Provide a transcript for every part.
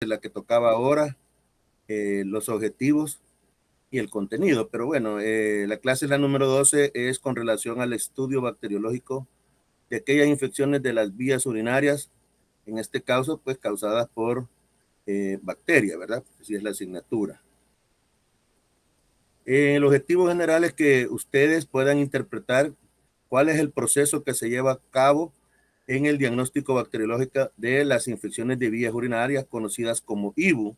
la que tocaba ahora, los objetivos y el contenido. Pero bueno, la clase, la número 12, es con relación al estudio bacteriológico de aquellas infecciones de las vías urinarias, en este caso, pues causadas por bacterias, ¿verdad? Así es la asignatura. El objetivo general es que ustedes puedan interpretar cuál es el proceso que se lleva a cabo en el diagnóstico bacteriológico de las infecciones de vías urinarias, conocidas como IBU,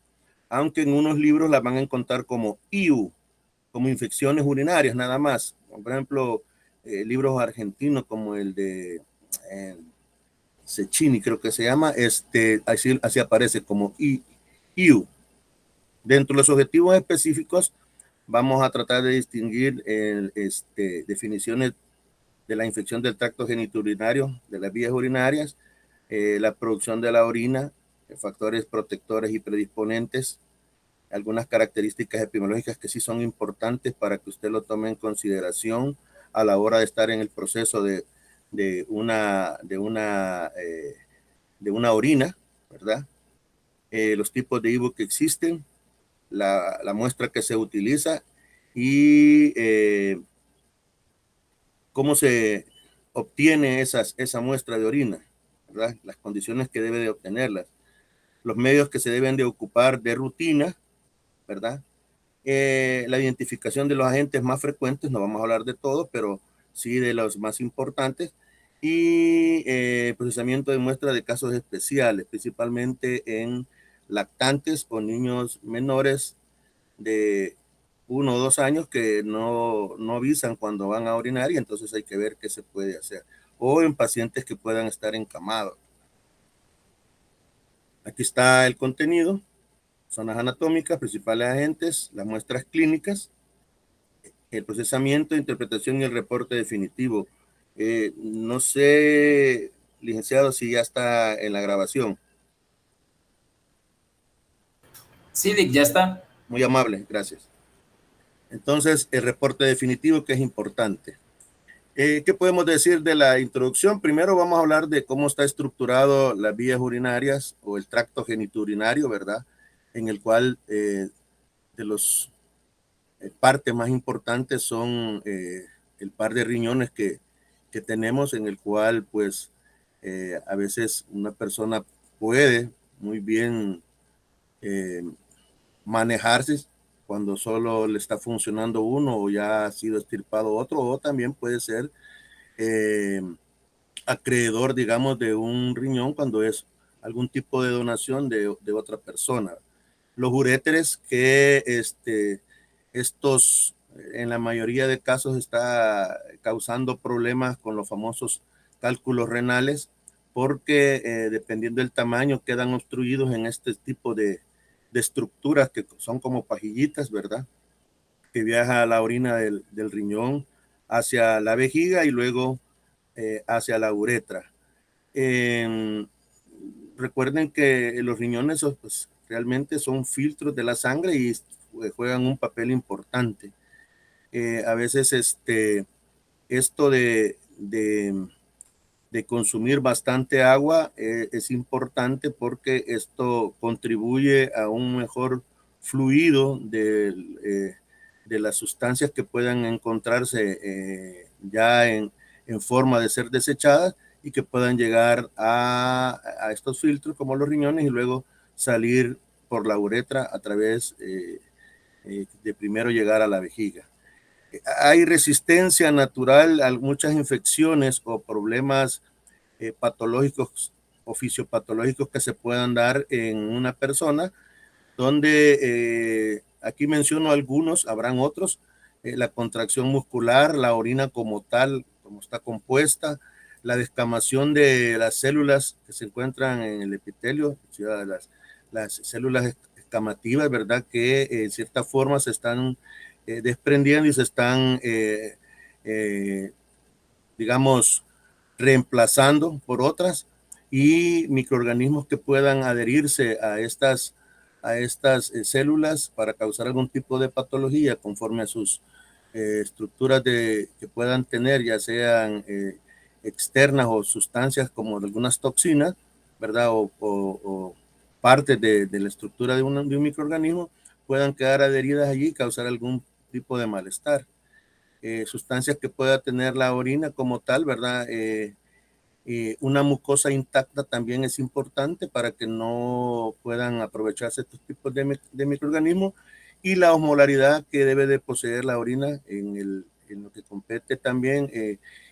aunque en unos libros las van a encontrar como IU, como infecciones urinarias nada más. Por ejemplo, libros argentinos como el de Cecchini, creo que se llama, así aparece como IU. Dentro de los objetivos específicos, vamos a tratar de distinguir definiciones de la infección del tracto genitourinario, de las vías urinarias, la producción de la orina, factores protectores y predisponentes, algunas características epidemiológicas que sí son importantes para que usted lo tome en consideración a la hora de estar en el proceso de una orina, ¿verdad? Los tipos de IBU que existen, la muestra que se utiliza y cómo se obtiene esa muestra de orina, ¿verdad? Las condiciones que debe de obtenerlas, los medios que se deben de ocupar de rutina, ¿verdad? La identificación de los agentes más frecuentes, no vamos a hablar de todos, pero sí de los más importantes, y procesamiento de muestras de casos especiales, principalmente en lactantes o niños menores de 1 o 2 años que no avisan cuando van a orinar, y entonces hay que ver qué se puede hacer. O en pacientes que puedan estar encamados. Aquí está el contenido, zonas anatómicas, principales agentes, las muestras clínicas, el procesamiento, interpretación y el reporte definitivo. No sé, licenciado, si ya está en la grabación. Sí, Dick, ya está. Muy amable, gracias. Entonces, el reporte definitivo, que es importante. ¿Qué podemos decir de la introducción? Primero vamos a hablar de cómo está estructurado las vías urinarias o el tracto genitourinario, ¿verdad? En el cual de los partes más importantes son el par de riñones que tenemos, en el cual pues a veces una persona puede muy bien manejarse cuando solo le está funcionando uno o ya ha sido extirpado otro, o también puede ser acreedor, digamos, de un riñón cuando es algún tipo de donación de otra persona. Los uréteres, que estos en la mayoría de casos está causando problemas con los famosos cálculos renales, porque dependiendo del tamaño quedan obstruidos en este tipo de estructuras que son como pajillitas, ¿verdad? Que viaja la orina del riñón hacia la vejiga y luego hacia la uretra. Recuerden que los riñones pues, realmente son filtros de la sangre y juegan un papel importante. A veces esto de consumir bastante agua es importante, porque esto contribuye a un mejor fluido de las sustancias que puedan encontrarse ya en forma de ser desechadas y que puedan llegar a estos filtros como los riñones y luego salir por la uretra a través de primero llegar a la vejiga. Hay resistencia natural a muchas infecciones o problemas patológicos o fisiopatológicos que se puedan dar en una persona, donde aquí menciono algunos, habrán otros. La contracción muscular, la orina como tal, como está compuesta, la descamación de las células que se encuentran en el epitelio, o sea, las células escamativas, ¿verdad? Que en cierta forma se están desprendiendo y se están, digamos, reemplazando por otras, y microorganismos que puedan adherirse a estas células para causar algún tipo de patología conforme a sus estructuras que puedan tener, ya sean externas o sustancias como algunas toxinas, ¿verdad? partes de la estructura de un microorganismo puedan quedar adheridas allí y causar algún tipo de malestar. Sustancias que pueda tener la orina como tal, ¿verdad? Una mucosa intacta también es importante para que no puedan aprovecharse estos tipos de microorganismos, y la osmolaridad que debe de poseer la orina en lo que compete también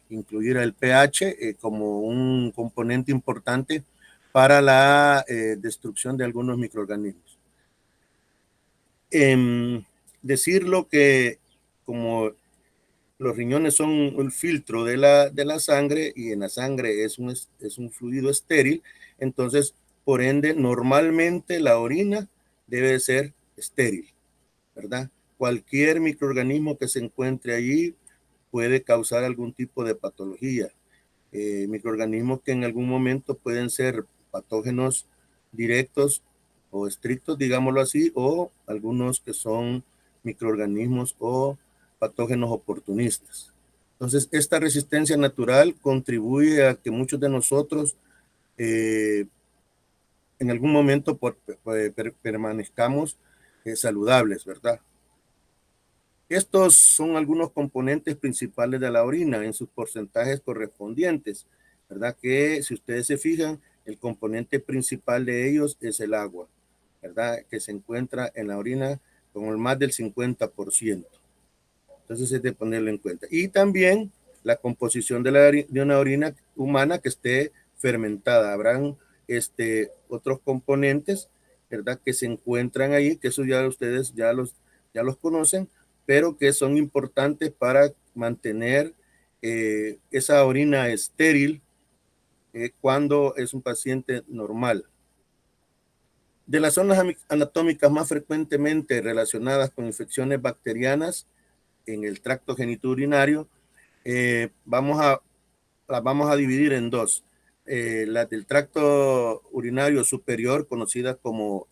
incluir el pH como un componente importante para la destrucción de algunos microorganismos. Decirlo que como los riñones son el filtro de la sangre, y en la sangre es un fluido estéril, entonces, por ende, normalmente la orina debe ser estéril, ¿verdad? Cualquier microorganismo que se encuentre allí puede causar algún tipo de patología. Microorganismos que en algún momento pueden ser patógenos directos o estrictos, digámoslo así, o algunos que son microorganismos o patógenos oportunistas. Entonces, esta resistencia natural contribuye a que muchos de nosotros en algún momento permanezcamos saludables, ¿verdad? Estos son algunos componentes principales de la orina en sus porcentajes correspondientes, ¿verdad? Que si ustedes se fijan, el componente principal de ellos es el agua, ¿verdad? Que se encuentra en la orina con el más del 50%. Entonces es de ponerlo en cuenta. Y también la composición de una orina humana que esté fermentada. Habrán otros componentes, ¿verdad? Que se encuentran ahí, que eso ya ustedes ya los conocen, pero que son importantes para mantener esa orina estéril cuando es un paciente normal. De las zonas anatómicas más frecuentemente relacionadas con infecciones bacterianas en el tracto genitourinario, las vamos a dividir en dos. Las del tracto urinario superior, conocidas como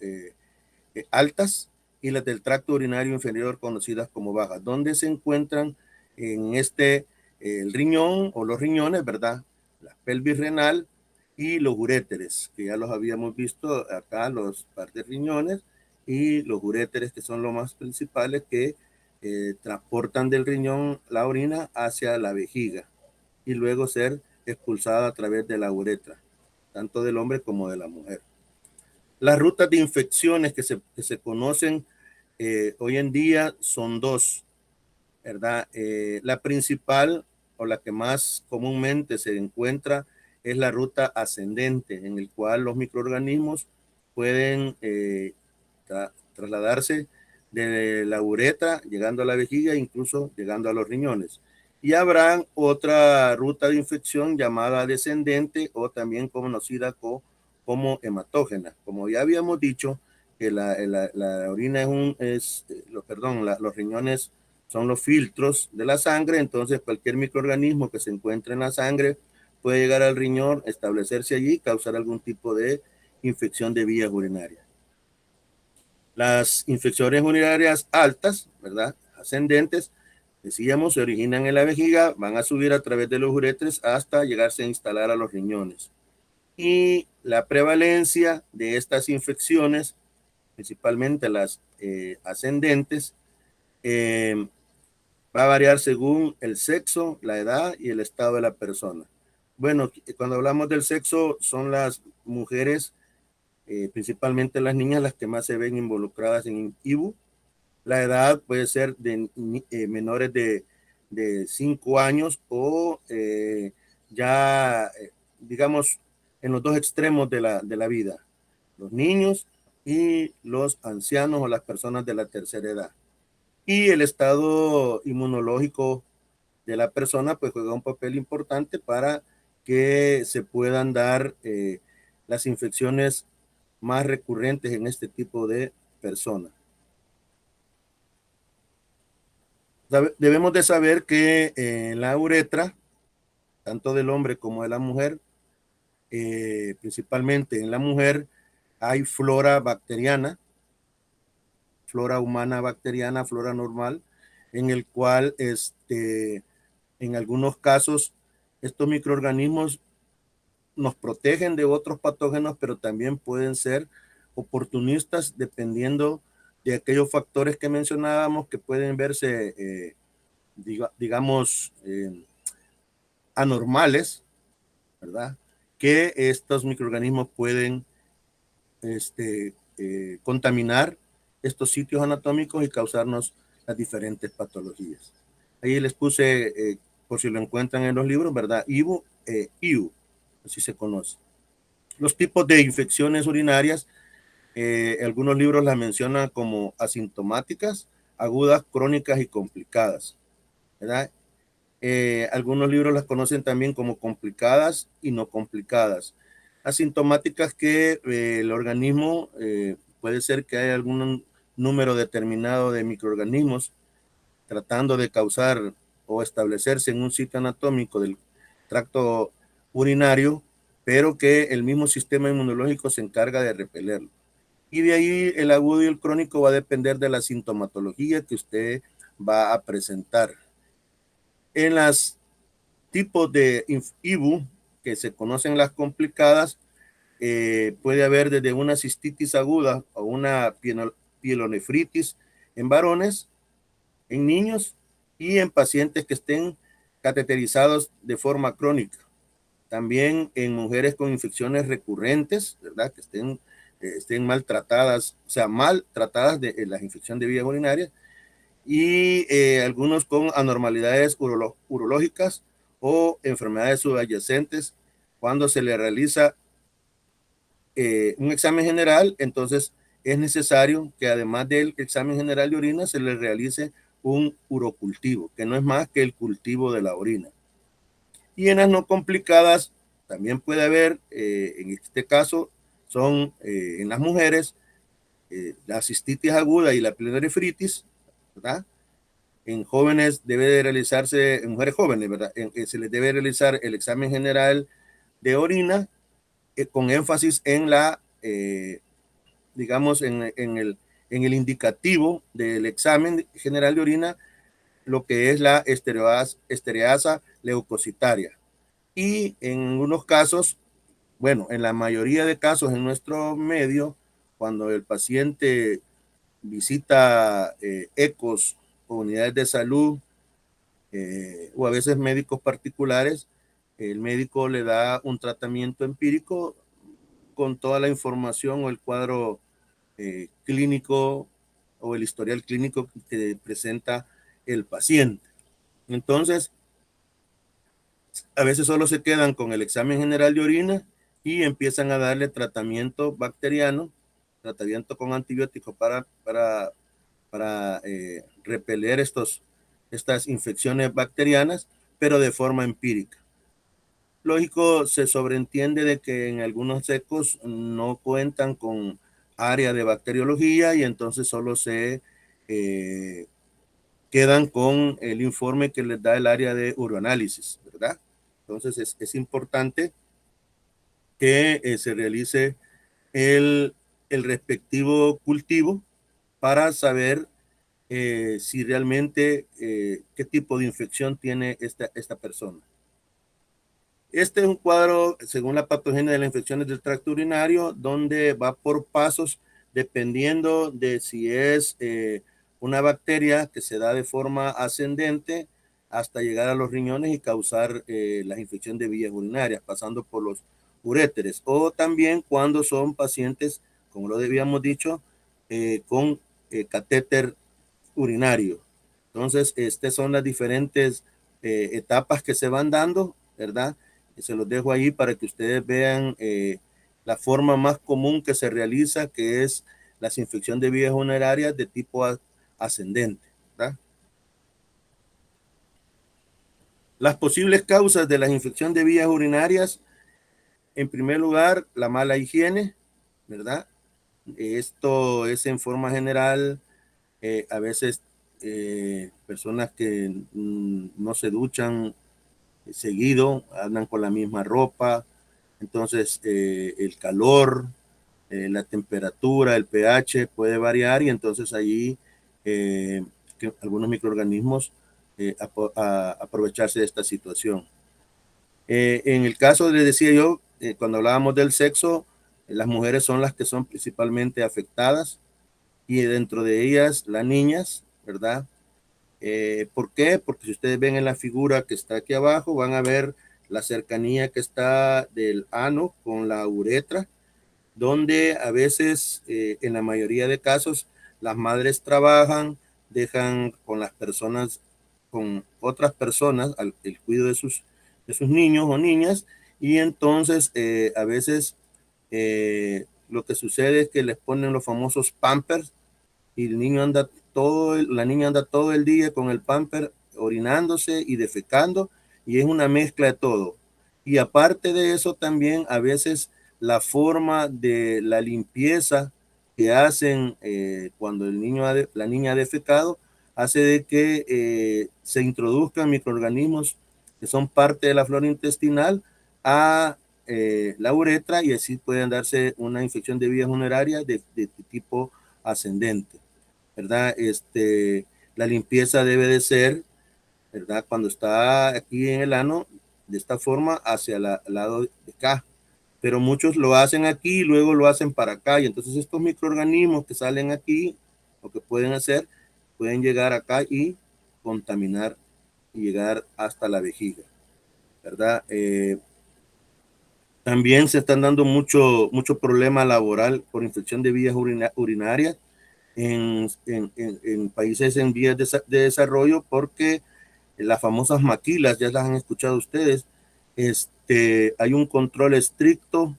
altas, y las del tracto urinario inferior, conocidas como bajas, donde se encuentran en el riñón o los riñones, ¿verdad? La pelvis renal y los uréteres, que ya los habíamos visto acá, los par de riñones y los uréteres, que son los más principales, que transportan del riñón la orina hacia la vejiga y luego ser expulsada a través de la uretra, tanto del hombre como de la mujer. Las rutas de infecciones que se conocen hoy en día son dos, ¿verdad? La principal o la que más comúnmente se encuentra es la ruta ascendente, en el cual los microorganismos pueden trasladarse de la uretra, llegando a la vejiga, incluso llegando a los riñones. Y habrá otra ruta de infección llamada descendente, o también conocida como hematógena. Como ya habíamos dicho, que la orina los riñones son los filtros de la sangre, entonces cualquier microorganismo que se encuentre en la sangre puede llegar al riñón, establecerse allí y causar algún tipo de infección de vías urinarias. Las infecciones urinarias altas, ¿verdad? Ascendentes, decíamos, se originan en la vejiga, van a subir a través de los uretres hasta llegarse a instalar a los riñones. Y la prevalencia de estas infecciones, principalmente las ascendentes, va a variar según el sexo, la edad y el estado de la persona. Bueno, cuando hablamos del sexo, son las mujeres, principalmente las niñas, las que más se ven involucradas en IBU. La edad puede ser de menores de 5 años o ya, digamos, en los dos extremos de la vida, los niños y los ancianos o las personas de la tercera edad. Y el estado inmunológico de la persona pues juega un papel importante para que se puedan dar las infecciones más recurrentes en este tipo de personas. Debemos de saber que en la uretra, tanto del hombre como de la mujer, principalmente en la mujer, hay flora bacteriana, flora humana bacteriana, flora normal, en el cual en algunos casos estos microorganismos nos protegen de otros patógenos, pero también pueden ser oportunistas dependiendo de aquellos factores que mencionábamos que pueden verse, digamos, anormales, ¿verdad? Que estos microorganismos pueden contaminar estos sitios anatómicos y causarnos las diferentes patologías. Ahí les puse, por si lo encuentran en los libros, ¿verdad? IBU, IU, así se conoce. Los tipos de infecciones urinarias, algunos libros las mencionan como asintomáticas, agudas, crónicas y complicadas, ¿verdad? Algunos libros las conocen también como complicadas y no complicadas. Asintomáticas que el organismo puede ser que haya algún número determinado de microorganismos tratando de causar o establecerse en un sitio anatómico del tracto urinario, pero que el mismo sistema inmunológico se encarga de repelerlo. Y de ahí el agudo y el crónico va a depender de la sintomatología que usted va a presentar. En las tipos de IBU, que se conocen las complicadas, puede haber desde una cistitis aguda o una pielonefritis en varones, en niños y en pacientes que estén cateterizados de forma crónica. También en mujeres con infecciones recurrentes, ¿verdad? Que estén maltratadas, o sea, maltratadas de las infecciones de vías urinarias, y algunos con anormalidades urológicas o enfermedades subyacentes. Cuando se le realiza un examen general, entonces es necesario que además del examen general de orina se le realice un urocultivo, que no es más que el cultivo de la orina. Y en las no complicadas también puede haber, en este caso, son en las mujeres, la cistitis aguda y la pielonefritis, ¿verdad? En jóvenes debe de realizarse, en mujeres jóvenes, ¿verdad? Se les debe realizar el examen general de orina con énfasis en la, digamos, en el indicativo del examen general de orina, lo que es la estereasa leucocitaria. Y en unos casos, bueno, en la mayoría de casos en nuestro medio, cuando el paciente visita ecos o unidades de salud, o a veces médicos particulares, el médico le da un tratamiento empírico con toda la información o el cuadro clínico o el historial clínico que presenta el paciente. Entonces, a veces solo se quedan con el examen general de orina y empiezan a darle tratamiento bacteriano, tratamiento con antibióticos para repeler estas infecciones bacterianas, pero de forma empírica. Lógico, se sobreentiende de que en algunos ecos no cuentan con área de bacteriología y entonces solo se quedan con el informe que les da el área de uroanálisis, ¿verdad? Entonces es importante que se realice el respectivo cultivo para saber si realmente qué tipo de infección tiene esta persona. Este es un cuadro según la patogenia de las infecciones del tracto urinario, donde va por pasos dependiendo de si es una bacteria que se da de forma ascendente hasta llegar a los riñones y causar la infección de vías urinarias, pasando por los uréteres, o también cuando son pacientes, como lo habíamos dicho, con catéter urinario. Entonces, estas son las diferentes etapas que se van dando, ¿verdad? Y se los dejo ahí para que ustedes vean la forma más común que se realiza, que es las infecciones de vías urinarias de tipo ascendente, ¿verdad? Las posibles causas de las infecciones de vías urinarias, en primer lugar, la mala higiene, ¿verdad? Esto es en forma general, a veces personas que no se duchan seguido, andan con la misma ropa, entonces el calor, la temperatura, el pH puede variar y entonces allí que algunos microorganismos aprovecharse de esta situación. En el caso, les decía yo, cuando hablábamos del sexo, Las mujeres son las que son principalmente afectadas y dentro de ellas las niñas, ¿verdad? ¿Por qué? Porque si ustedes ven en la figura que está aquí abajo, van a ver la cercanía que está del ano con la uretra, donde a veces, en la mayoría de casos, las madres trabajan, dejan con las personas, con otras personas, el cuidado de sus niños o niñas, y entonces a veces lo que sucede es que les ponen los famosos pampers y el niño anda la niña anda todo el día con el pamper orinándose y defecando, y es una mezcla de todo. Y aparte de eso también a veces la forma de la limpieza que hacen cuando la niña ha defecado hace de que se introduzcan microorganismos que son parte de la flora intestinal a la uretra, y así pueden darse una infección de vías urinarias de tipo ascendente, ¿verdad? La limpieza debe de ser, ¿verdad? Cuando está aquí en el ano, de esta forma hacia el lado de acá. Pero muchos lo hacen aquí y luego lo hacen para acá. Y entonces estos microorganismos que salen aquí, lo que pueden hacer, pueden llegar acá y contaminar y llegar hasta la vejiga, ¿verdad? También se están dando mucho problema laboral por infección de vías urinarias en países en vías de desarrollo, porque las famosas maquilas, ya las han escuchado ustedes, hay un control estricto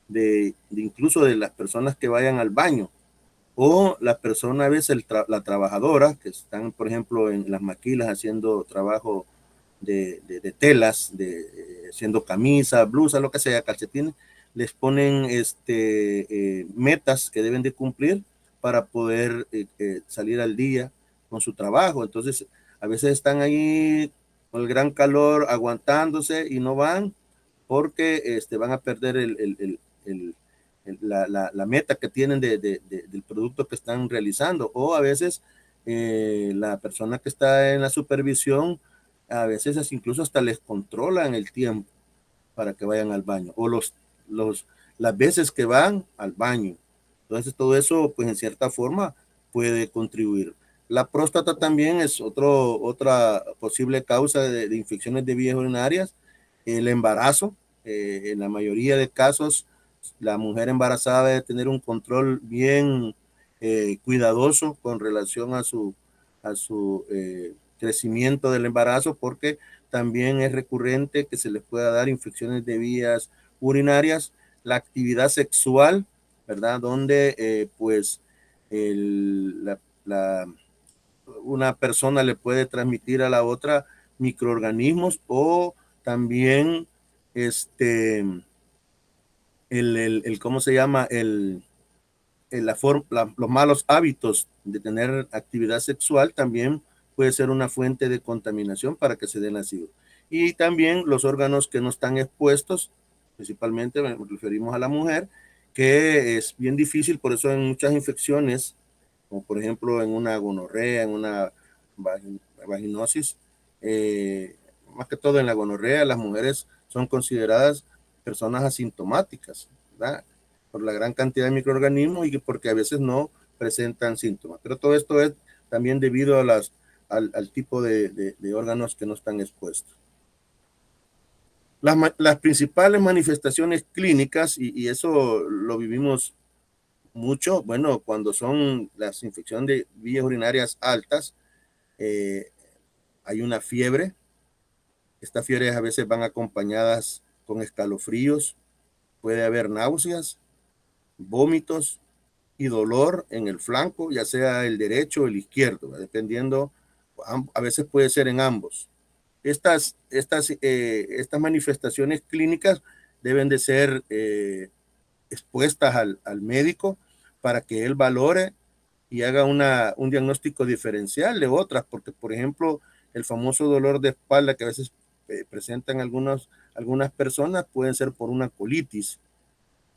de incluso de las personas que vayan al baño, o las personas, a veces la trabajadora, que están, por ejemplo, en las maquilas haciendo trabajo de telas, haciendo camisa, blusa, lo que sea, calcetines, les ponen metas que deben de cumplir para poder salir al día con su trabajo. Entonces, a veces están ahí con el gran calor aguantándose y no van porque van a perder la meta que tienen del producto que están realizando. O a veces la persona que está en la supervisión, a veces incluso hasta les controlan el tiempo para que vayan al baño, o las veces que van al baño. Entonces todo eso, pues en cierta forma, puede contribuir. La próstata también es otra posible causa de infecciones de vías urinarias. El embarazo, en la mayoría de casos, la mujer embarazada debe tener un control bien cuidadoso con relación a su crecimiento del embarazo, porque también es recurrente que se les pueda dar infecciones de vías urinarias. La actividad sexual, ¿verdad? Donde pues una persona le puede transmitir a la otra microorganismos, o también ¿cómo se llama? Los malos hábitos de tener actividad sexual también puede ser una fuente de contaminación para que se den las hijos. Y también los órganos que no están expuestos, principalmente nos referimos a la mujer, que es bien difícil. Por eso en muchas infecciones, como por ejemplo en una gonorrea, en una vaginosis, más que todo en la gonorrea, las mujeres son consideradas personas asintomáticas, ¿verdad? Por la gran cantidad de microorganismos y porque a veces no presentan síntomas. Pero todo esto es también debido al tipo de órganos que no están expuestos. Las principales manifestaciones clínicas, y eso lo vivimos mucho, bueno, cuando son las infecciones de vías urinarias altas, hay una fiebre. Estas fiebres a veces van acompañadas con escalofríos, puede haber náuseas, vómitos y dolor en el flanco, ya sea el derecho o el izquierdo, dependiendo, a veces puede ser en ambos. Estas manifestaciones clínicas deben de ser expuestas al médico para que él valore y haga un diagnóstico diferencial de otras, porque por ejemplo el famoso dolor de espalda que a veces presentan algunas personas pueden ser por una colitis,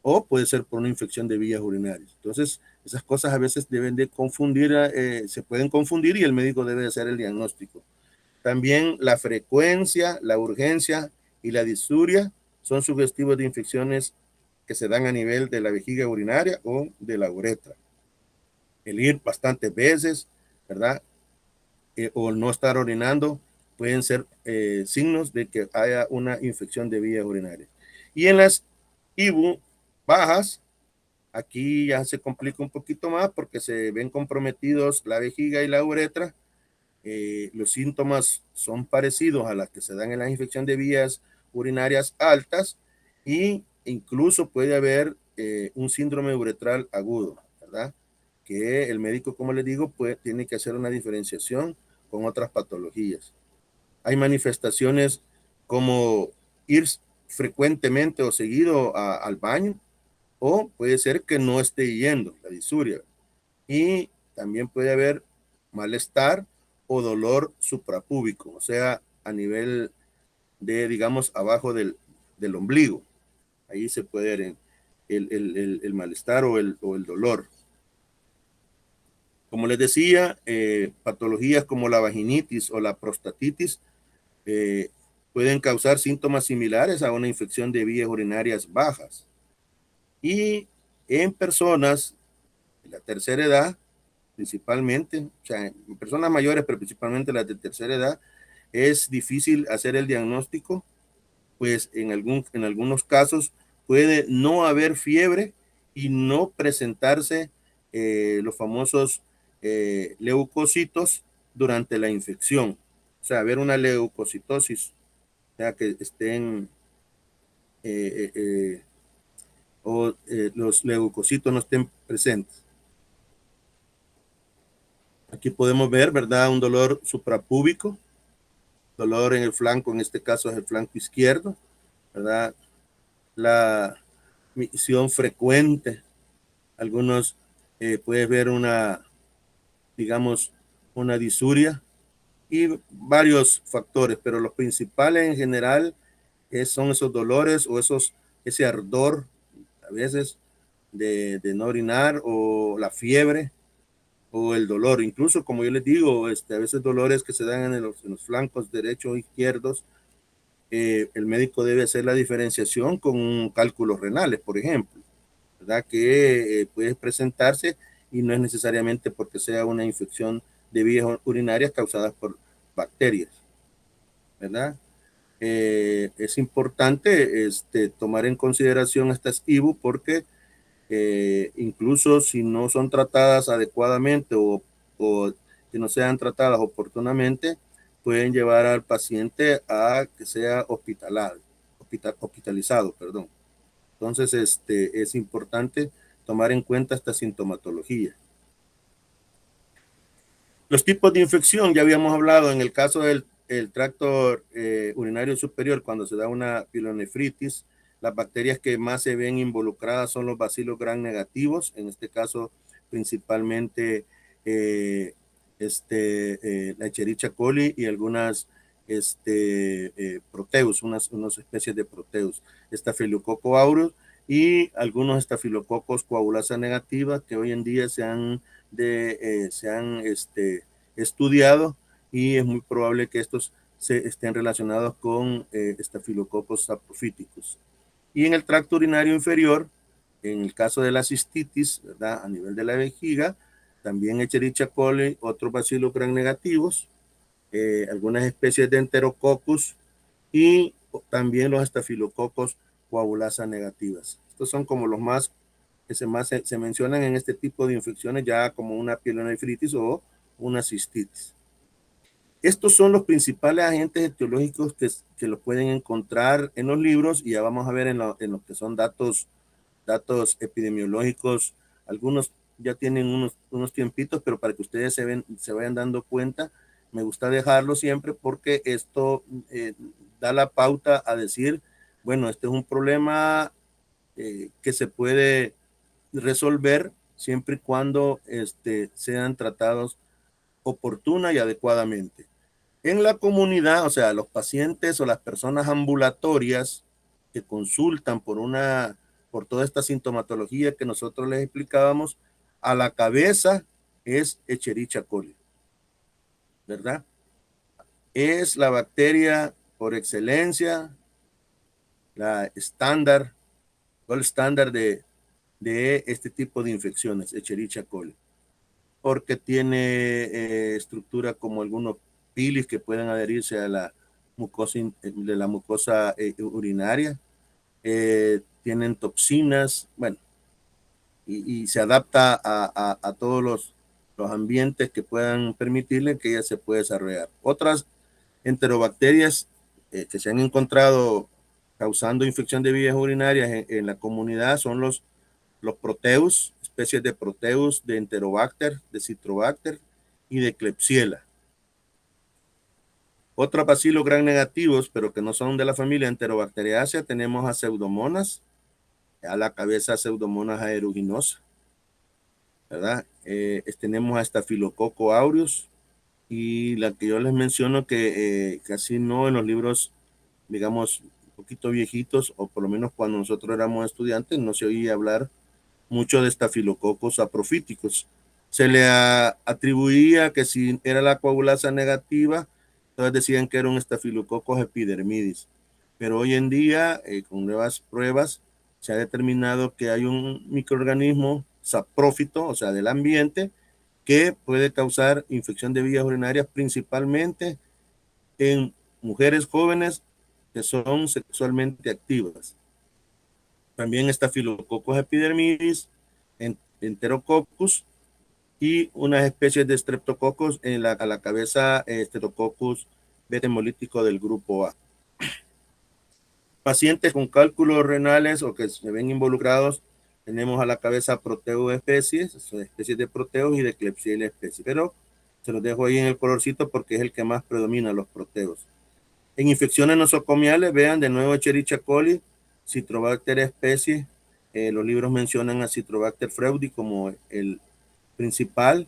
o puede ser por una infección de vías urinarias. Entonces, esas cosas a veces deben de confundir, se pueden confundir, y el médico debe hacer el diagnóstico. También la frecuencia, la urgencia y la disuria son sugestivos de infecciones que se dan a nivel de la vejiga urinaria o de la uretra. El ir bastantes veces, ¿verdad? O no estar orinando pueden ser signos de que haya una infección de vías urinarias. Y en las IBU bajas, aquí ya se complica un poquito más porque se ven comprometidos la vejiga y la uretra. Los síntomas son parecidos a las que se dan en la infección de vías urinarias altas y incluso puede haber un síndrome uretral agudo, ¿verdad? Que el médico, como les digo, tiene que hacer una diferenciación con otras patologías. Hay manifestaciones como ir frecuentemente o seguido al baño, o puede ser que no esté yendo, la disuria. Y también puede haber malestar o dolor suprapúbico, o sea, a nivel de, digamos, abajo del ombligo. Ahí se puede ver el malestar o el dolor. Como les decía, patologías como la vaginitis o la prostatitis pueden causar síntomas similares a una infección de vías urinarias bajas. Y en personas de la tercera edad, principalmente, o sea, en personas mayores, pero principalmente las de tercera edad, es difícil hacer el diagnóstico, pues en algunos casos puede no haber fiebre y no presentarse los famosos leucocitos durante la infección. O sea, haber una leucocitosis, o sea, que estén eh, eh, los leucocitos no estén presentes. Aquí podemos ver, ¿verdad? Un dolor suprapúbico, dolor en el flanco, en este caso es el flanco izquierdo, ¿verdad? La misión frecuente, algunos puedes ver digamos, una disuria y varios factores, pero los principales en general son esos dolores o ese ardor, a veces, de no orinar o la fiebre o el dolor. Incluso, como yo les digo, a veces dolores que se dan en los flancos derechos o izquierdos, el médico debe hacer la diferenciación con cálculos renales, por ejemplo, ¿verdad? Que puede presentarse y no es necesariamente porque sea una infección de vías urinarias causadas por bacterias, ¿verdad? Es importante tomar en consideración estas IBU porque incluso si no son tratadas adecuadamente o que no sean tratadas oportunamente, pueden llevar al paciente a que sea hospitalizado, perdón. Entonces, es importante tomar en cuenta esta sintomatología. Los tipos de infección, ya habíamos hablado en el caso del tracto urinario superior, cuando se da una pielonefritis, las bacterias que más se ven involucradas son los bacilos gram negativos, en este caso principalmente la Escherichia coli y algunas proteus, unas especies de proteus, Staphylococcus aureus y algunos estafilococos coagulasa negativa que hoy en día se han estudiado y es muy probable que estos estén relacionados con estafilococos saprofíticos. Y en el tracto urinario inferior, en el caso de la cistitis, ¿verdad? A nivel de la vejiga, también Escherichia coli, otros bacilos gram negativos, algunas especies de Enterococcus y también los estafilococos coagulasa negativas. Estos son como los más que se mencionan en este tipo de infecciones ya como una pielonefritis o una cistitis. Estos son los principales agentes etiológicos que los pueden encontrar en los libros y ya vamos a ver en lo que son datos epidemiológicos. Algunos ya tienen unos tiempitos, pero para que ustedes se vayan dando cuenta, me gusta dejarlo siempre porque esto da la pauta a decir, bueno, este es un problema que se puede resolver siempre y cuando sean tratados oportuna y adecuadamente. En la comunidad, o sea, los pacientes o las personas ambulatorias que consultan por toda esta sintomatología que nosotros les explicábamos, a la cabeza es Escherichia coli, ¿verdad? Es la bacteria por excelencia, la estándar gold estándar de este tipo de infecciones, Escherichia coli, porque tiene estructura como algunos pilis que pueden adherirse a la mucosa, de la mucosa urinaria, tienen toxinas, bueno, y se adapta a todos los ambientes que puedan permitirle que ella se pueda desarrollar. Otras enterobacterias que se han encontrado causando infección de vías urinarias en la comunidad son los proteus, especies de proteus, de enterobacter, de citrobacter y de klebsiella. Otros bacilos gram negativos, pero que no son de la familia Enterobacteriaceae, tenemos a Pseudomonas, a la cabeza Pseudomonas aeruginosa, ¿verdad? Tenemos a Staphylococcus aureus y la que yo les menciono que casi no en los libros, digamos, un poquito viejitos, o por lo menos cuando nosotros éramos estudiantes, no se oía hablar mucho de Staphylococcus saprophyticus. Se le atribuía que si era la coagulasa negativa, entonces decían que era un Staphylococcus epidermidis. Pero hoy en día, con nuevas pruebas, se ha determinado que hay un microorganismo saprófito, o sea, del ambiente, que puede causar infección de vías urinarias principalmente en mujeres jóvenes que son sexualmente activas. También Staphylococcus epidermidis, Enterococcus y unas especies de Streptococcus a la cabeza Streptococcus beta hemolítico del grupo A. Pacientes con cálculos renales o que se ven involucrados, tenemos a la cabeza Proteus especies, especies de Proteus y de Klebsiella especies, pero se los dejo ahí en el colorcito porque es el que más predomina, los Proteus. En infecciones nosocomiales, vean de nuevo Escherichia coli, Citrobacter especies, los libros mencionan a Citrobacter freudi como el principal,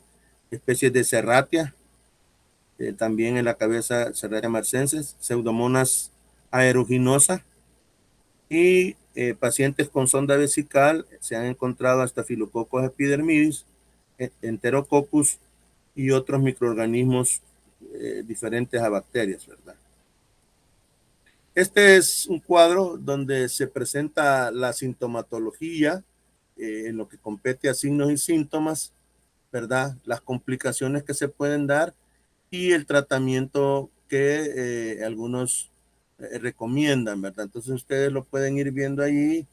especies de Serratia, también en la cabeza Serratia marcensis, Pseudomonas aeruginosa, y pacientes con sonda vesical se han encontrado hasta Staphylococcus epidermidis, Enterococcus y otros microorganismos diferentes a bacterias, ¿verdad? Este es un cuadro donde se presenta la sintomatología en lo que compete a signos y síntomas, ¿verdad? Las complicaciones que se pueden dar y el tratamiento que algunos recomiendan, ¿verdad? Entonces ustedes lo pueden ir viendo ahí,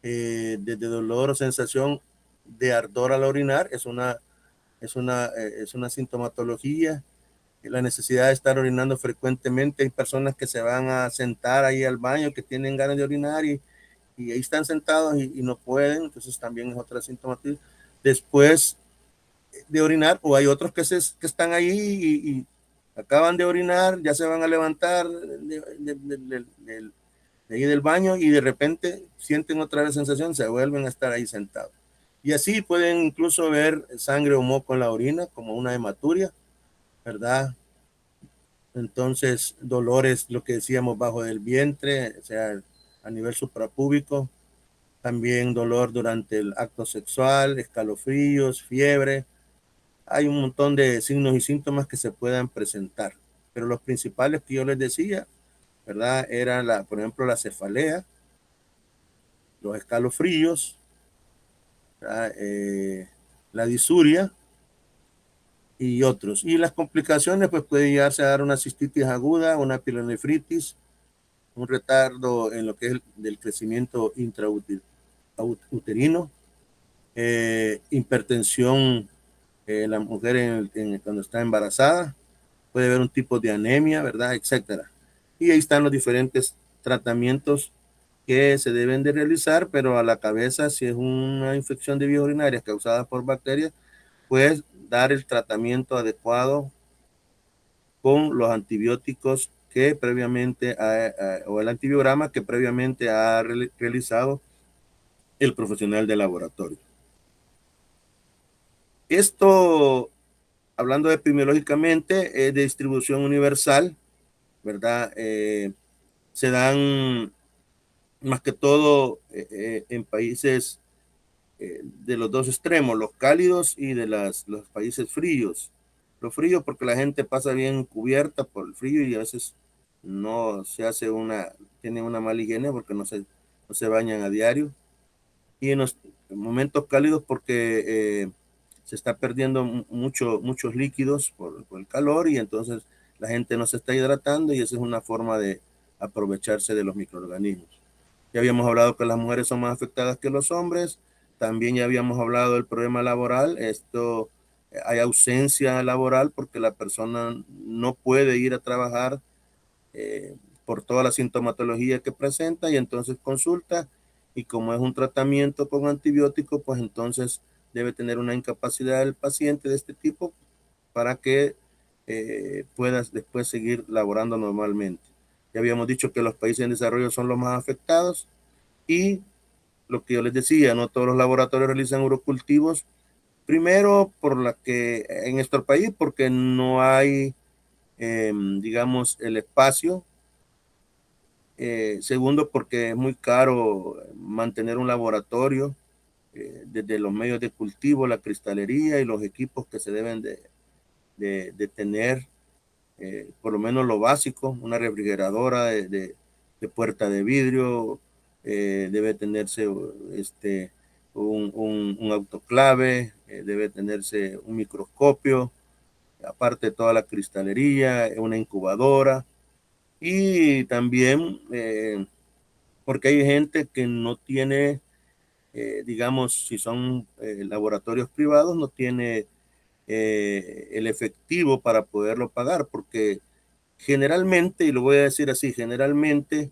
desde dolor o sensación de ardor al orinar, es una sintomatología, la necesidad de estar orinando frecuentemente. Hay personas que se van a sentar ahí al baño, que tienen ganas de orinar y ahí están sentados y no pueden, entonces también es otra sintomatología. Después de orinar, o hay otros que están ahí y acaban de orinar, ya se van a levantar de ahí del baño y de repente sienten otra vez sensación, se vuelven a estar ahí sentados. Y así pueden incluso ver sangre o moco en la orina como una hematuria, ¿verdad? Entonces, dolores, lo que decíamos, bajo del vientre, o sea, a nivel suprapúbico, también dolor durante el acto sexual, escalofríos, fiebre. Hay un montón de signos y síntomas que se puedan presentar, pero los principales que yo les decía, ¿verdad? Eran, por ejemplo, la cefalea, los escalofríos, la disuria y otros. Y las complicaciones, pues puede llegarse a dar una cistitis aguda, una pielonefritis, un retardo en lo que es del crecimiento intrauterino, hipertensión en la mujer cuando está embarazada, puede haber un tipo de anemia, ¿verdad? Etcétera. Y ahí están los diferentes tratamientos que se deben de realizar, pero a la cabeza, si es una infección de vías urinarias causada por bacterias, pues dar el tratamiento adecuado con los antibióticos que previamente o el antibiograma que previamente ha realizado el profesional de laboratorio. Esto, hablando epidemiológicamente, es de distribución universal, ¿verdad? Se dan más que todo en países de los dos extremos, los cálidos y de los países fríos. Los fríos porque la gente pasa bien cubierta por el frío y a veces no se hace tiene una mala higiene porque no se bañan a diario. y en los momentos cálidos porque se está perdiendo muchos líquidos por el calor y entonces la gente no se está hidratando y esa es una forma de aprovecharse de los microorganismos. Ya habíamos hablado que las mujeres son más afectadas que los hombres, también ya habíamos hablado del problema laboral, hay ausencia laboral porque la persona no puede ir a trabajar por toda la sintomatología que presenta y entonces consulta y como es un tratamiento con antibiótico, pues entonces debe tener una incapacidad del paciente de este tipo para que puedas después seguir laborando normalmente. Ya habíamos dicho que los países en desarrollo son los más afectados y lo que yo les decía, no todos los laboratorios realizan urocultivos. Primero, por la que en nuestro país, porque no hay, digamos, el espacio. Segundo, porque es muy caro mantener un laboratorio, desde los medios de cultivo, la cristalería y los equipos que se deben de tener, por lo menos lo básico, una refrigeradora de puerta de vidrio, debe tenerse un autoclave, debe tenerse un microscopio, aparte de toda la cristalería, una incubadora y también porque hay gente que no tiene, digamos, si son laboratorios privados, no tiene el efectivo para poderlo pagar, porque generalmente, y lo voy a decir así, generalmente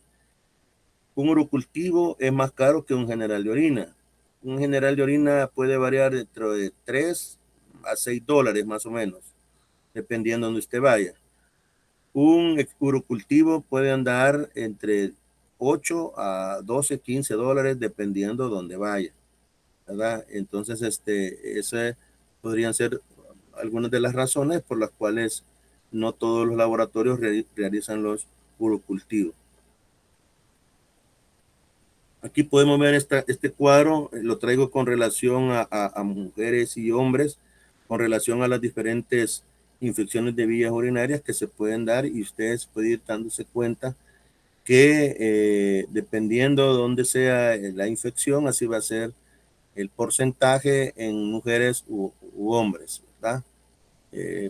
un urocultivo es más caro que un general de orina. Un general de orina puede variar dentro de $3 a $6 más o menos, dependiendo de donde usted vaya. Un urocultivo puede andar entre 8 a 12, $15, dependiendo de dónde vaya, ¿verdad? Entonces, esas podrían ser algunas de las razones por las cuales no todos los laboratorios realizan los urocultivos. Aquí podemos ver este cuadro, lo traigo con relación a mujeres y hombres, con relación a las diferentes infecciones de vías urinarias que se pueden dar y ustedes pueden ir dándose cuenta que dependiendo de dónde sea la infección, así va a ser el porcentaje en mujeres u hombres, ¿verdad?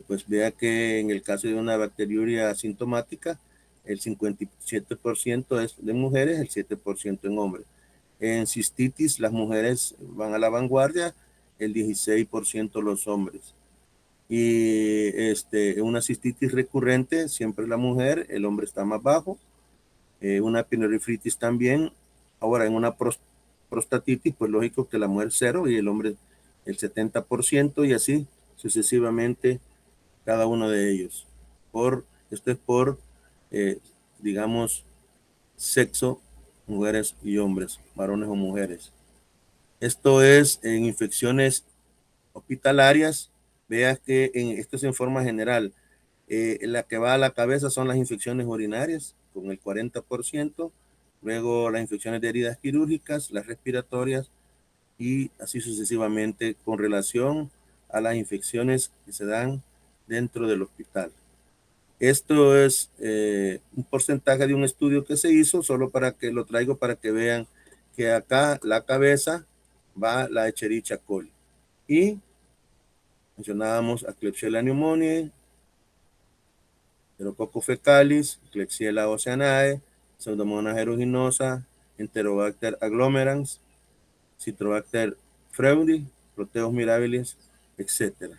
Pues vea que en el caso de una bacteriuria asintomática, el 57% es de mujeres, el 7% en hombres. En cistitis, las mujeres van a la vanguardia, el 16% los hombres. Y una cistitis recurrente, siempre la mujer, el hombre está más bajo. Una pielonefritis también. Ahora, en una prostatitis, pues lógico que la mujer 0 y el hombre el 70% y así sucesivamente cada uno de ellos. Esto es por, eh, digamos, sexo, mujeres y hombres, varones o mujeres. Esto es en infecciones hospitalarias. Veas que esto es en forma general. La que va a la cabeza son las infecciones urinarias, con el 40%, luego las infecciones de heridas quirúrgicas, las respiratorias y así sucesivamente con relación a las infecciones que se dan dentro del hospital. Esto es un porcentaje de un estudio que se hizo, solo para que lo traigo para que vean que acá la cabeza va la Escherichia coli. Y mencionábamos a Klebsiella pneumoniae, Enterococcus fecalis, Klebsiella oceanae, Pseudomonas aeruginosa, Enterobacter aglomerans, Citrobacter freudi, Proteus mirabilis, etc.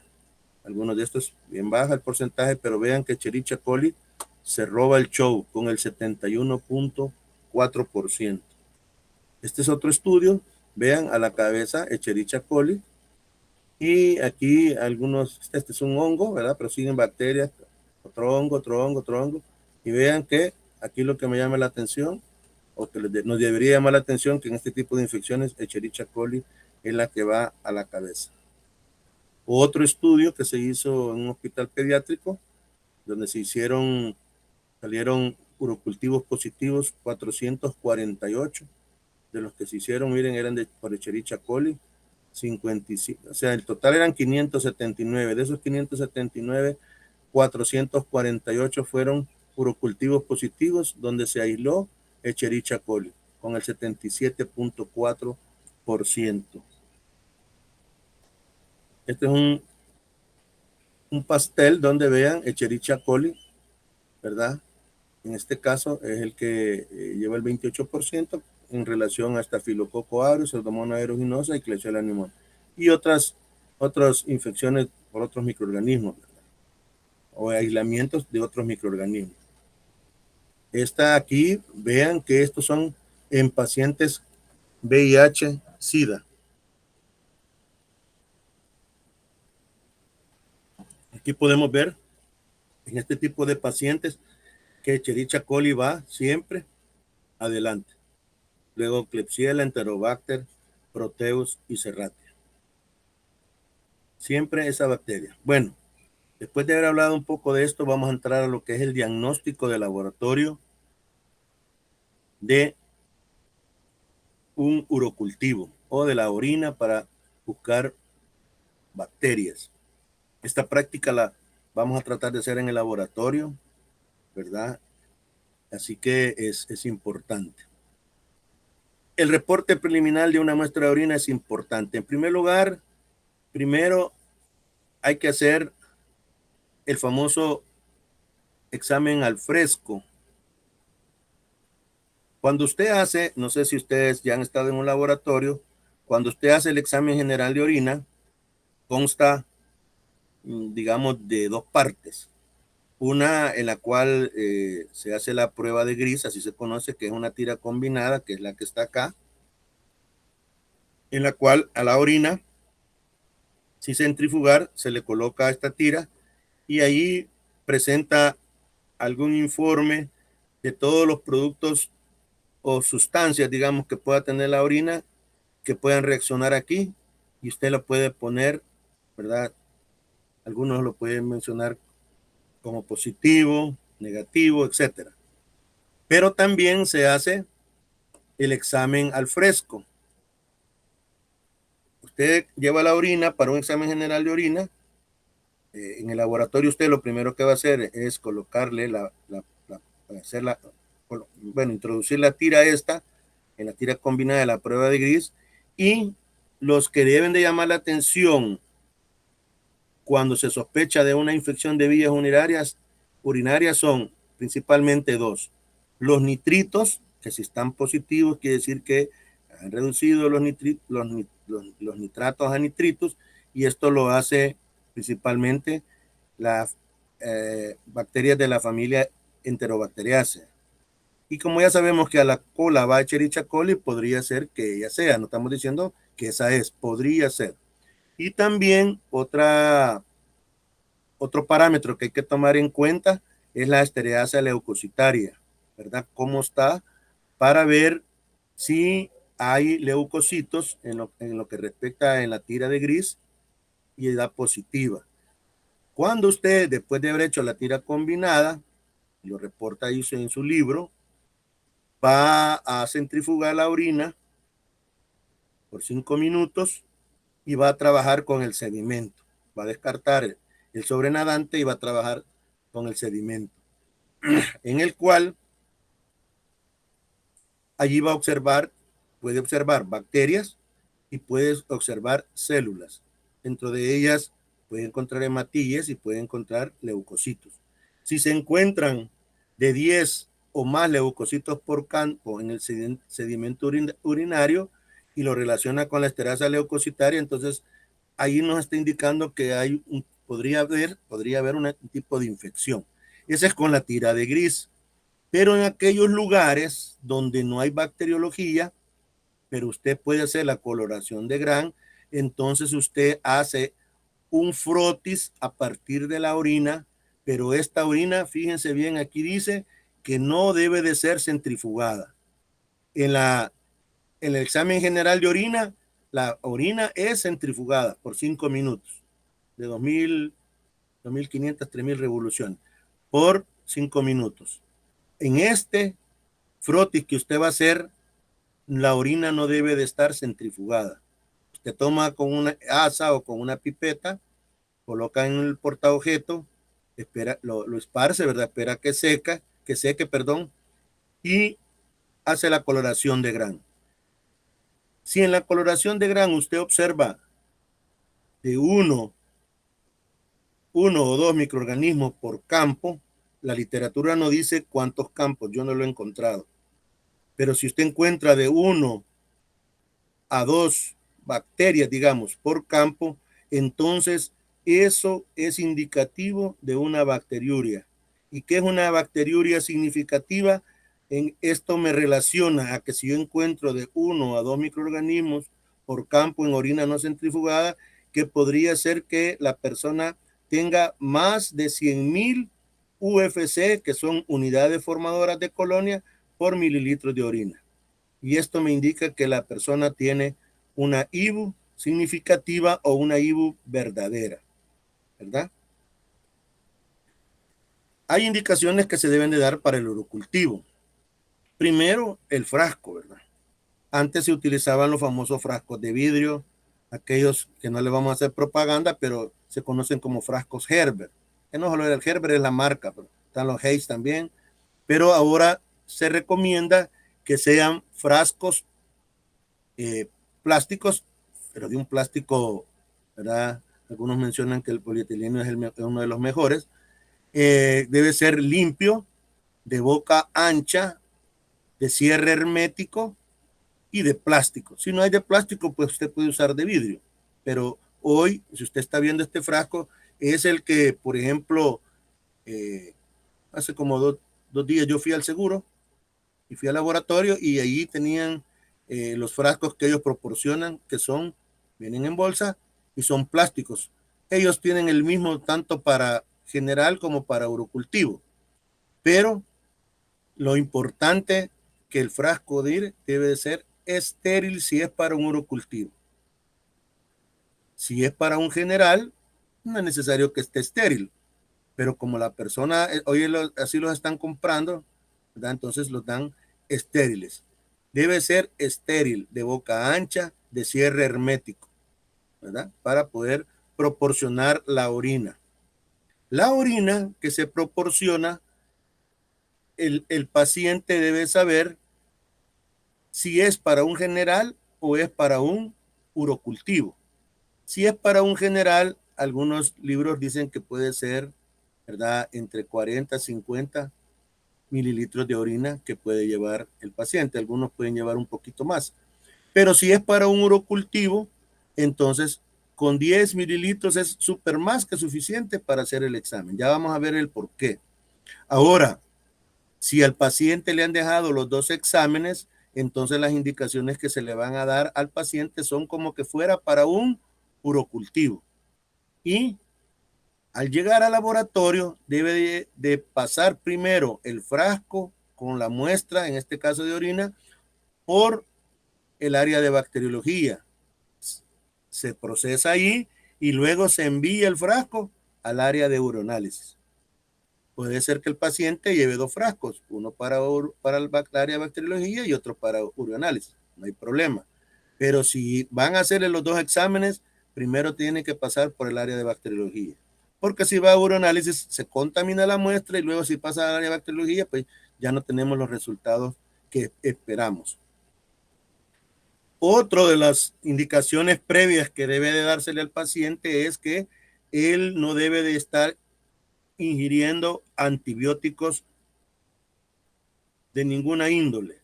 Algunos de estos bien baja el porcentaje, pero vean que Escherichia coli se roba el show con el 71.4%. Este es otro estudio, vean a la cabeza Escherichia coli, y aquí algunos, este es un hongo, ¿verdad? Pero siguen bacterias, otro hongo, otro hongo, otro hongo. Y vean que aquí lo que me llama la atención, o que nos debería llamar la atención, que en este tipo de infecciones, Escherichia coli es la que va a la cabeza. Otro estudio que se hizo en un hospital pediátrico, donde salieron urocultivos positivos, 448. De los que se hicieron, miren, eran por Escherichia coli, 55, o sea, el total eran 579. De esos 579, 448 fueron urocultivos positivos, donde se aisló Escherichia coli con el 77.4%. Este es un pastel donde vean Escherichia coli, ¿verdad? En este caso es el que lleva el 28% en relación a Staphylococcus aureus, Pseudomonas aeruginosa y Klebsiella pneumoniae. Y otras infecciones por otros microorganismos, ¿verdad? O aislamientos de otros microorganismos. Esta aquí, vean que estos son en pacientes VIH-Sida. Aquí podemos ver en este tipo de pacientes que Escherichia coli va siempre adelante. Luego Klebsiella, Enterobacter, Proteus y Serratia. Siempre esa bacteria. Bueno, después de haber hablado un poco de esto, vamos a entrar a lo que es el diagnóstico de laboratorio de un urocultivo o de la orina para buscar bacterias. Esta práctica la vamos a tratar de hacer en el laboratorio, ¿verdad? Así que es importante. El reporte preliminar de una muestra de orina es importante. En primer lugar, primero hay que hacer el famoso examen al fresco. Cuando usted hace, no sé si ustedes ya han estado en un laboratorio, cuando usted hace el examen general de orina, consta, digamos, de dos partes. Una en la cual se hace la prueba de gris, así se conoce, que es una tira combinada, que es la que está acá, en la cual a la orina, sin centrifugar, se le coloca esta tira y ahí presenta algún informe de todos los productos o sustancias, digamos, que pueda tener la orina, que puedan reaccionar aquí, y usted lo puede poner, ¿verdad? Algunos lo pueden mencionar como positivo, negativo, etcétera. Pero también se hace el examen al fresco. Usted lleva la orina para un examen general de orina. En el laboratorio usted lo primero que va a hacer es colocarle introducir la tira esta, en la tira combinada de la prueba de gris, y los que deben de llamar la atención cuando se sospecha de una infección de vías urinarias son principalmente dos. Los nitritos, que si están positivos quiere decir que han reducido los nitratos a nitritos, y esto lo hace principalmente las bacterias de la familia Enterobacteriaceae. Y como ya sabemos que a la cola va Escherichia coli, podría ser que ella sea, no estamos diciendo que esa es, podría ser. Y también otro parámetro que hay que tomar en cuenta es la estereasa leucocitaria, ¿verdad? ¿Cómo está? Para ver si hay leucocitos en lo que respecta en la tira de gris y da positiva. Cuando usted, después de haber hecho la tira combinada, lo reporta ahí en su libro, va a centrifugar la orina por 5 minutos y va a trabajar con el sedimento. Va a descartar el sobrenadante y va a trabajar con el sedimento, en el cual allí va a observar, puede observar bacterias y puede observar células. Dentro de ellas puede encontrar hematíes y puede encontrar leucocitos. Si se encuentran de 10 o más leucocitos por campo en el sedimento urinario y lo relaciona con la esterasa leucocitaria, entonces ahí nos está indicando que podría haber un tipo de infección. Esa es con la tira de gris. Pero en aquellos lugares donde no hay bacteriología, pero usted puede hacer la coloración de Gram, entonces usted hace un frotis a partir de la orina, pero esta orina, fíjense bien, aquí dice que no debe de ser centrifugada. En el examen general de orina, la orina es centrifugada por 5 minutos, de 2.500, 3.000 revoluciones, por 5 minutos. En este frotis que usted va a hacer, la orina no debe de estar centrifugada. Usted toma con una asa o con una pipeta, coloca en el portaobjeto, espera, lo esparce, ¿verdad? Espera que seque, y hace la coloración de Gram. Si en la coloración de grano usted observa de uno o dos microorganismos por campo, la literatura no dice cuántos campos, yo no lo he encontrado. Pero si usted encuentra de 1 a 2 bacterias, digamos, por campo, entonces eso es indicativo de una bacteriuria. ¿Y qué es una bacteriuria significativa? En esto me relaciona a que si yo encuentro de 1 a 2 microorganismos por campo en orina no centrifugada, que podría ser que la persona tenga más de 100,000 UFC, que son unidades formadoras de colonia, por mililitros de orina. Y esto me indica que la persona tiene una IBU significativa o una IBU verdadera, ¿verdad? Hay indicaciones que se deben de dar para el urocultivo. Primero, el frasco, ¿verdad? Antes se utilizaban los famosos frascos de vidrio, aquellos que no le vamos a hacer propaganda, pero se conocen como frascos Herbert. Que no solo el Herbert es la marca, pero están los Hayes también. Pero ahora se recomienda que sean frascos plásticos, pero de un plástico, ¿verdad? Algunos mencionan que el polietileno es uno de los mejores. Debe ser limpio, de boca ancha, de cierre hermético y de plástico. Si no hay de plástico, pues usted puede usar de vidrio. Pero hoy, si usted está viendo este frasco, es el que, por ejemplo, hace como dos días yo fui al seguro y fui al laboratorio y allí tenían los frascos que ellos proporcionan, que vienen en bolsa y son plásticos. Ellos tienen el mismo tanto para general como para urocultivo, pero lo importante que el frasco debe de ser estéril si es para un urocultivo. Si es para un general, no es necesario que esté estéril, pero como la persona hoy así los están comprando, ¿verdad? Entonces los dan estériles. Debe ser estéril, de boca ancha, de cierre hermético, ¿verdad? Para poder proporcionar la orina. La orina que se proporciona, el paciente debe saber si es para un general o es para un urocultivo. Si es para un general, algunos libros dicen que puede ser, ¿verdad?, entre 40 y 50 mililitros de orina que puede llevar el paciente. Algunos pueden llevar un poquito más. Pero si es para un urocultivo, entonces con 10 mililitros es súper más que suficiente para hacer el examen. Ya vamos a ver el por qué. Ahora, si al paciente le han dejado los dos exámenes, entonces las indicaciones que se le van a dar al paciente son como que fuera para un urocultivo. Y al llegar al laboratorio debe de pasar primero el frasco con la muestra, en este caso de orina, por el área de bacteriología. Se procesa ahí y luego se envía el frasco al área de uroanálisis. Puede ser que el paciente lleve dos frascos, uno para el área de bacteriología y otro para uroanálisis. No hay problema. Pero si van a hacerle los dos exámenes, primero tiene que pasar por el área de bacteriología. Porque si va a uroanálisis, se contamina la muestra y luego si pasa al área de bacteriología, pues ya no tenemos los resultados que esperamos. Otra de las indicaciones previas que debe de dársele al paciente es que él no debe de estar ingiriendo antibióticos de ninguna índole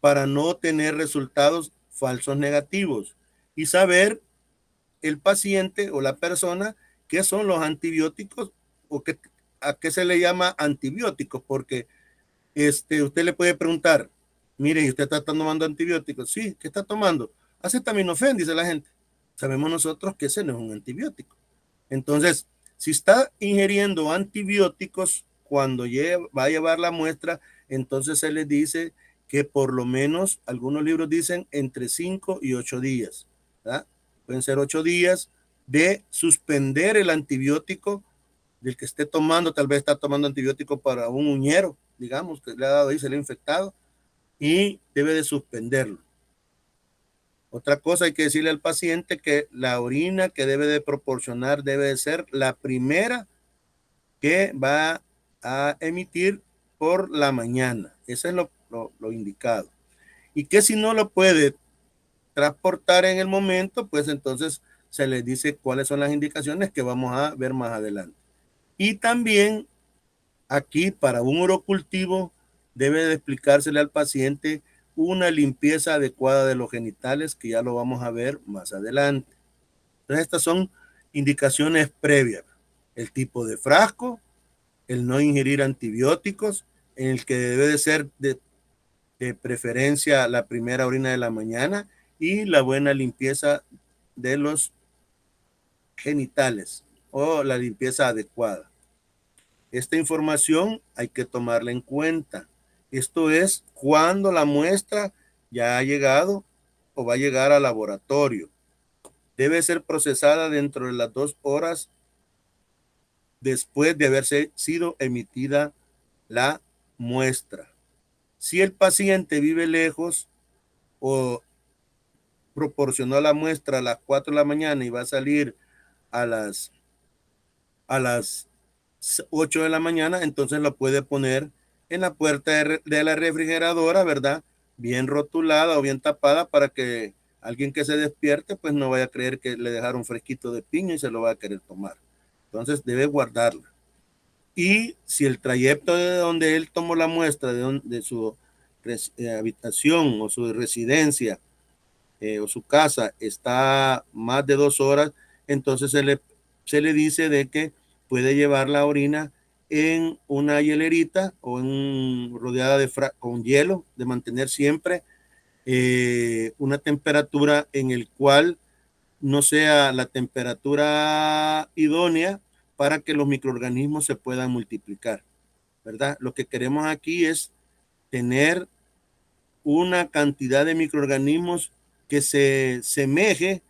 para no tener resultados falsos negativos y saber el paciente o la persona qué son los antibióticos o a qué se le llama antibióticos, porque usted le puede preguntar, mire, ¿y usted está tomando antibióticos? Sí, ¿qué está tomando? Acetaminofén, dice la gente. Sabemos nosotros que ese no es un antibiótico. Entonces, si está ingiriendo antibióticos cuando va a llevar la muestra, entonces se les dice que por lo menos, algunos libros dicen entre 5 y 8 días, ¿verdad? Pueden ser 8 días de suspender el antibiótico del que esté tomando. Tal vez está tomando antibiótico para un uñero, digamos, que le ha dado ahí, se le ha infectado, y debe de suspenderlo. Otra cosa, hay que decirle al paciente que la orina que debe de proporcionar debe de ser la primera que va a emitir por la mañana. Eso es lo indicado. Y que si no lo puede transportar en el momento, pues entonces se les dice cuáles son las indicaciones que vamos a ver más adelante. Y también aquí para un urocultivo debe de explicársele al paciente una limpieza adecuada de los genitales, que ya lo vamos a ver más adelante. Entonces estas son indicaciones previas: el tipo de frasco, el no ingerir antibióticos, en el que debe de ser de preferencia la primera orina de la mañana, y la buena limpieza de los genitales o la limpieza adecuada. Esta información hay que tomarla en cuenta. Esto es cuando la muestra ya ha llegado o va a llegar al laboratorio. Debe ser procesada dentro de las 2 horas después de haberse sido emitida la muestra. Si el paciente vive lejos o proporcionó la muestra a las 4 de la mañana y va a salir a las 8 de la mañana, entonces lo puede poner en la puerta de la refrigeradora, ¿verdad? Bien rotulada o bien tapada, para que alguien que se despierte pues no vaya a creer que le dejaron fresquito de piña y se lo va a querer tomar. Entonces debe guardarla. Y si el trayecto de donde él tomó la muestra, de su habitación o su residencia o su casa, está más de 2 horas, entonces se le dice de que puede llevar la orina en una hielerita o rodeada con hielo, de mantener siempre una temperatura en el cual no sea la temperatura idónea para que los microorganismos se puedan multiplicar, ¿verdad? Lo que queremos aquí es tener una cantidad de microorganismos que se semeje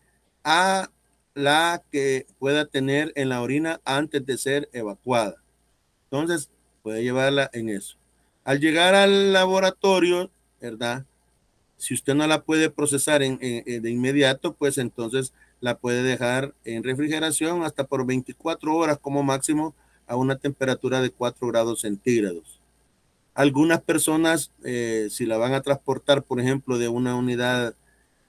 a la que pueda tener en la orina antes de ser evacuada. Entonces, puede llevarla en eso. Al llegar al laboratorio, ¿verdad? Si usted no la puede procesar de inmediato, pues entonces la puede dejar en refrigeración hasta por 24 horas como máximo, a una temperatura de 4 grados centígrados. Algunas personas, si la van a transportar, por ejemplo, de una unidad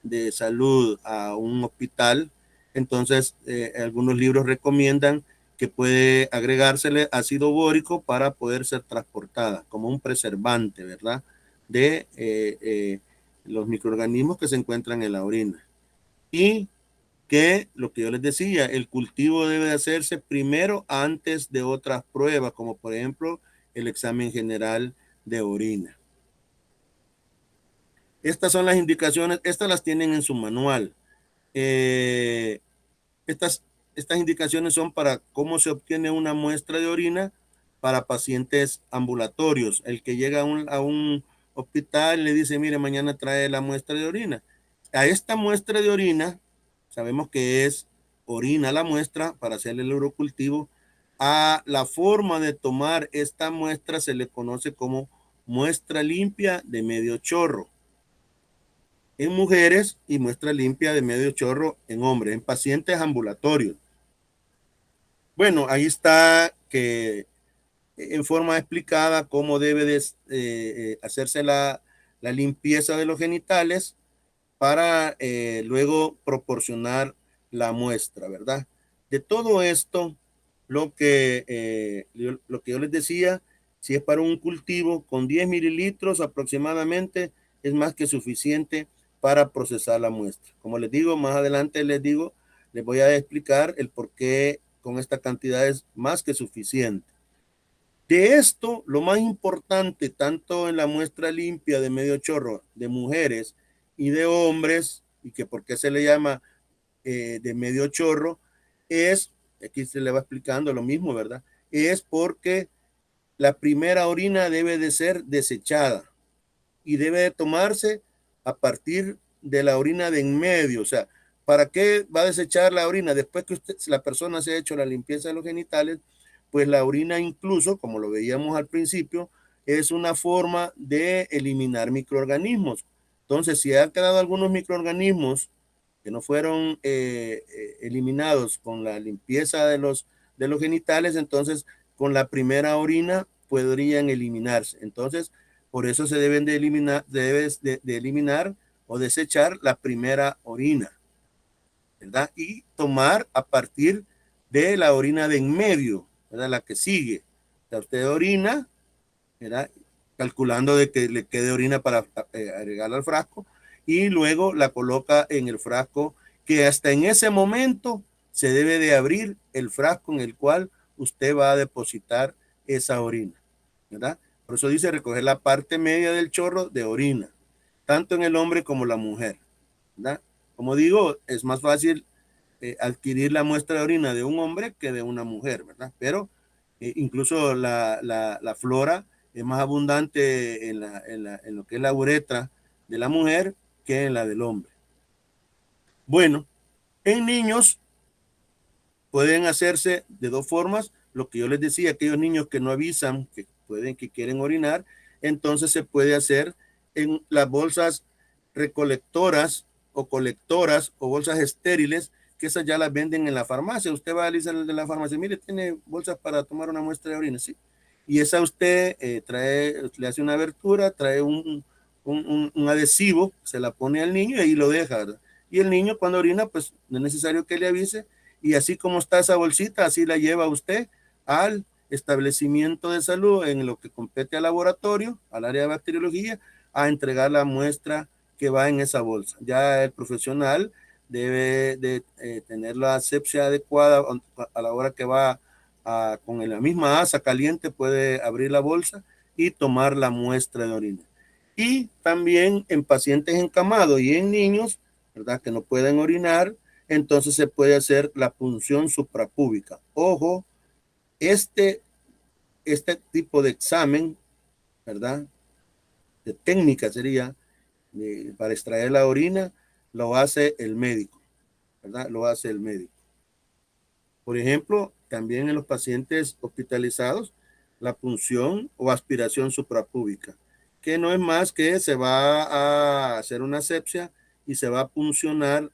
de salud a un hospital, entonces algunos libros recomiendan que puede agregársele ácido bórico para poder ser transportada como un preservante, ¿verdad? De los microorganismos que se encuentran en la orina. Y que lo que yo les decía, el cultivo debe hacerse primero antes de otras pruebas, como por ejemplo el examen general de orina. Estas son las indicaciones, estas las tienen en su manual. Estas indicaciones son para cómo se obtiene una muestra de orina para pacientes ambulatorios. El que llega a un hospital le dice, mire, mañana trae la muestra de orina. A esta muestra de orina, sabemos que es orina la muestra para hacer el urocultivo. A la forma de tomar esta muestra se le conoce como muestra limpia de medio chorro en mujeres y muestra limpia de medio chorro en hombres, en pacientes ambulatorios. Bueno, ahí está que en forma explicada cómo debe de hacerse la limpieza de los genitales para luego proporcionar la muestra, ¿verdad? De todo esto, lo que yo les decía, si es para un cultivo con 10 mililitros aproximadamente, es más que suficiente para procesar la muestra. Como les digo, más adelante les voy a explicar el por qué con esta cantidad es más que suficiente. De esto, lo más importante, tanto en la muestra limpia de medio chorro de mujeres y de hombres, y que por qué se le llama de medio chorro, es, aquí se le va explicando lo mismo, ¿verdad? Es porque la primera orina debe de ser desechada y debe de tomarse a partir de la orina de en medio. O sea, ¿para qué va a desechar la orina? Después que la persona se ha hecho la limpieza de los genitales, pues la orina, incluso, como lo veíamos al principio, es una forma de eliminar microorganismos. Entonces, si han quedado algunos microorganismos que no fueron eliminados con la limpieza de los genitales, entonces con la primera orina podrían eliminarse. Entonces, por eso se deben de eliminar o desechar la primera orina, ¿verdad? Y tomar a partir de la orina de en medio, ¿verdad? La que sigue. O sea, usted orina, ¿verdad? Calculando de que le quede orina para agregarla al frasco, y luego la coloca en el frasco, que hasta en ese momento se debe de abrir el frasco en el cual usted va a depositar esa orina, ¿verdad? Por eso dice recoger la parte media del chorro de orina, tanto en el hombre como la mujer, ¿verdad? Como digo, es más fácil adquirir la muestra de orina de un hombre que de una mujer, ¿verdad? Pero incluso la flora es más abundante en lo que es la uretra de la mujer que en la del hombre. Bueno, en niños pueden hacerse de dos formas. Lo que yo les decía, aquellos niños que no avisan que quieren orinar, entonces se puede hacer en las bolsas recolectoras o colectoras o bolsas estériles, que esas ya las venden en la farmacia. Usted va a de la farmacia, mire, tiene bolsas para tomar una muestra de orina, sí. Y esa usted le hace una abertura, trae un adhesivo, se la pone al niño y ahí lo deja, ¿verdad? Y el niño cuando orina, pues no es necesario que le avise, y así como está esa bolsita, así la lleva usted al establecimiento de salud en lo que compete al laboratorio, al área de bacteriología, a entregar la muestra que va en esa bolsa. Ya el profesional debe de tener la asepsia adecuada a la hora que va con la misma asa caliente, puede abrir la bolsa y tomar la muestra de orina. Y también en pacientes encamados y en niños, ¿verdad?, que no pueden orinar, entonces se puede hacer la punción suprapúbica. Ojo, este tipo de examen, ¿verdad?, de técnica sería para extraer la orina, lo hace el médico, ¿verdad? Lo hace el médico. Por ejemplo, también en los pacientes hospitalizados, la punción o aspiración suprapúbica, que no es más que se va a hacer una asepsia y se va a puncionar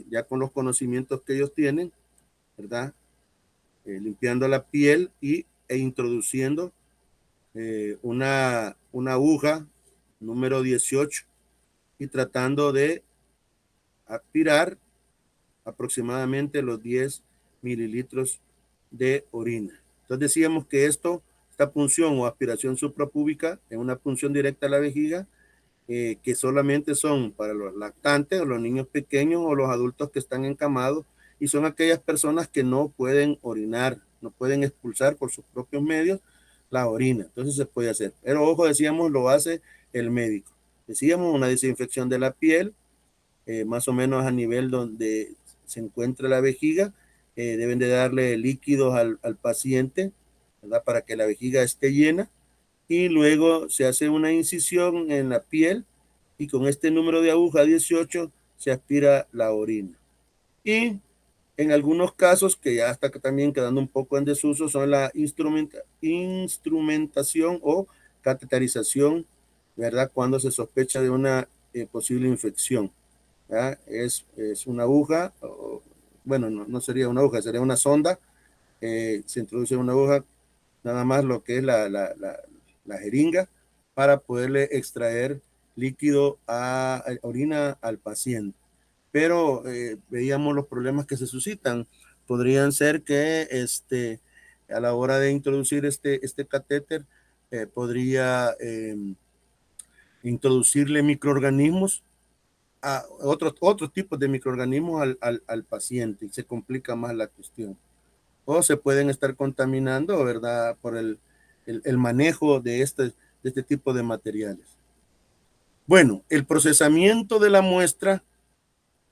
ya con los conocimientos que ellos tienen, ¿verdad? Limpiando la piel e introduciendo una aguja número 18 y tratando de aspirar aproximadamente los 10 mililitros de orina. Entonces decíamos que esta punción o aspiración suprapúbica es una punción directa a la vejiga, que solamente son para los lactantes o los niños pequeños o los adultos que están encamados, y son aquellas personas que no pueden orinar, no pueden expulsar por sus propios medios la orina. Entonces se puede hacer. Pero ojo, decíamos, lo hace el médico. Decíamos una desinfección de la piel, más o menos a nivel donde se encuentra la vejiga. Deben de darle líquidos al paciente, ¿verdad?, para que la vejiga esté llena, y luego se hace una incisión en la piel y con este número de aguja 18 se aspira la orina. Y en algunos casos, que ya está también quedando un poco en desuso, son la instrumentación o cateterización, ¿verdad?, cuando se sospecha de una posible infección. Es una aguja, bueno, no sería una aguja, sería una sonda. Se introduce una aguja, nada más lo que es la jeringa, para poderle extraer líquido a orina al paciente. Pero veíamos los problemas que se suscitan. Podrían ser que a la hora de introducir este catéter, podría introducirle microorganismos, a otros tipos de microorganismos al paciente, y se complica más la cuestión. O se pueden estar contaminando, ¿verdad?, por el manejo de este tipo de materiales. Bueno, el procesamiento de la muestra,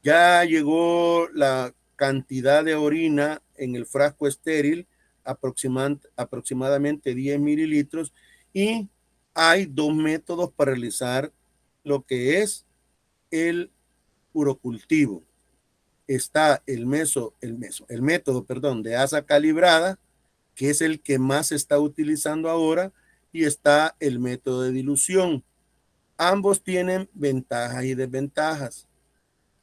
ya llegó la cantidad de orina en el frasco estéril, aproximadamente 10 mililitros, y hay dos métodos para realizar lo que es el urocultivo. Está el método, de asa calibrada, que es el que más se está utilizando ahora, y está el método de dilución. Ambos tienen ventajas y desventajas.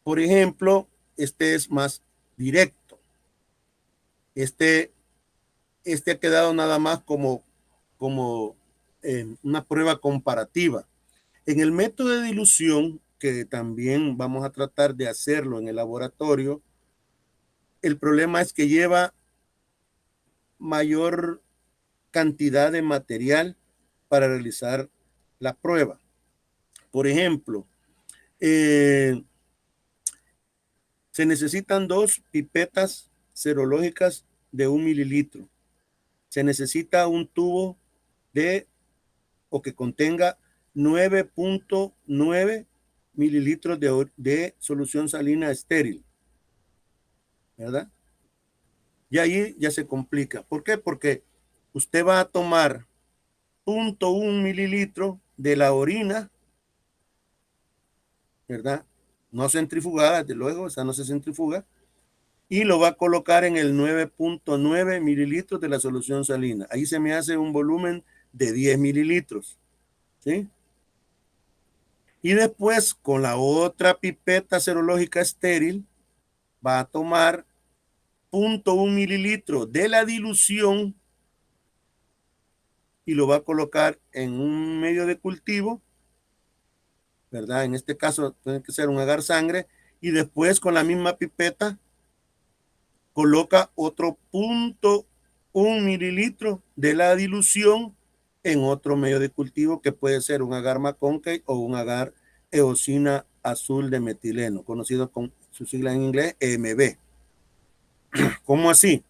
Por ejemplo, este es más directo. Este ha quedado nada más como una prueba comparativa. En el método de dilución, que también vamos a tratar de hacerlo en el laboratorio, el problema es que lleva mayor cantidad de material para realizar la prueba. Por ejemplo, se necesitan 2 pipetas serológicas de 1 mililitro. Se necesita un tubo o que contenga 9.9 mililitros de solución salina estéril, ¿verdad? Y ahí ya se complica. ¿Por qué? Porque usted va a tomar 0.1 mililitro de la orina, ¿verdad? No centrifugada, desde luego, esa no se centrifuga, y lo va a colocar en el 9.9 mililitros de la solución salina. Ahí se me hace un volumen de 10 mililitros, ¿sí? Y después, con la otra pipeta serológica estéril, va a tomar 0.1 mililitro de la dilución y lo va a colocar en un medio de cultivo, ¿verdad? En este caso tiene que ser un agar sangre, y después con la misma pipeta coloca otro 0.1 mililitro de la dilución en otro medio de cultivo que puede ser un agar McConkey o un agar eosina azul de metileno, conocido con su sigla en inglés EMB. ¿Cómo así?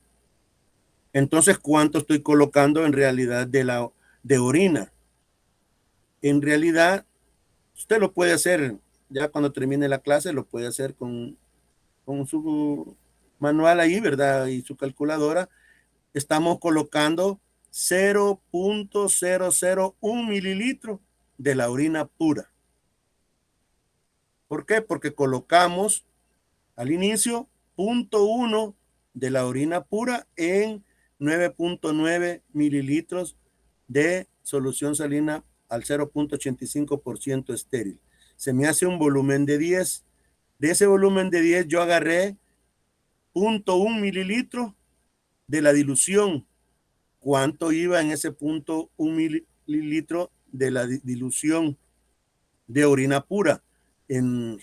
Entonces, ¿cuánto estoy colocando en realidad de orina? En realidad, usted lo puede hacer, ya cuando termine la clase, lo puede hacer con su manual ahí, ¿verdad? Y su calculadora. Estamos colocando 0.001 mililitros de la orina pura. ¿Por qué? Porque colocamos al inicio 0.1 de la orina pura en 9.9 mililitros de solución salina al 0.85% estéril. Se me hace un volumen de 10. De ese volumen de 10 yo agarré 0.1 mililitros de la dilución. ¿Cuánto iba en ese 0.1 mililitro de la dilución de orina pura? En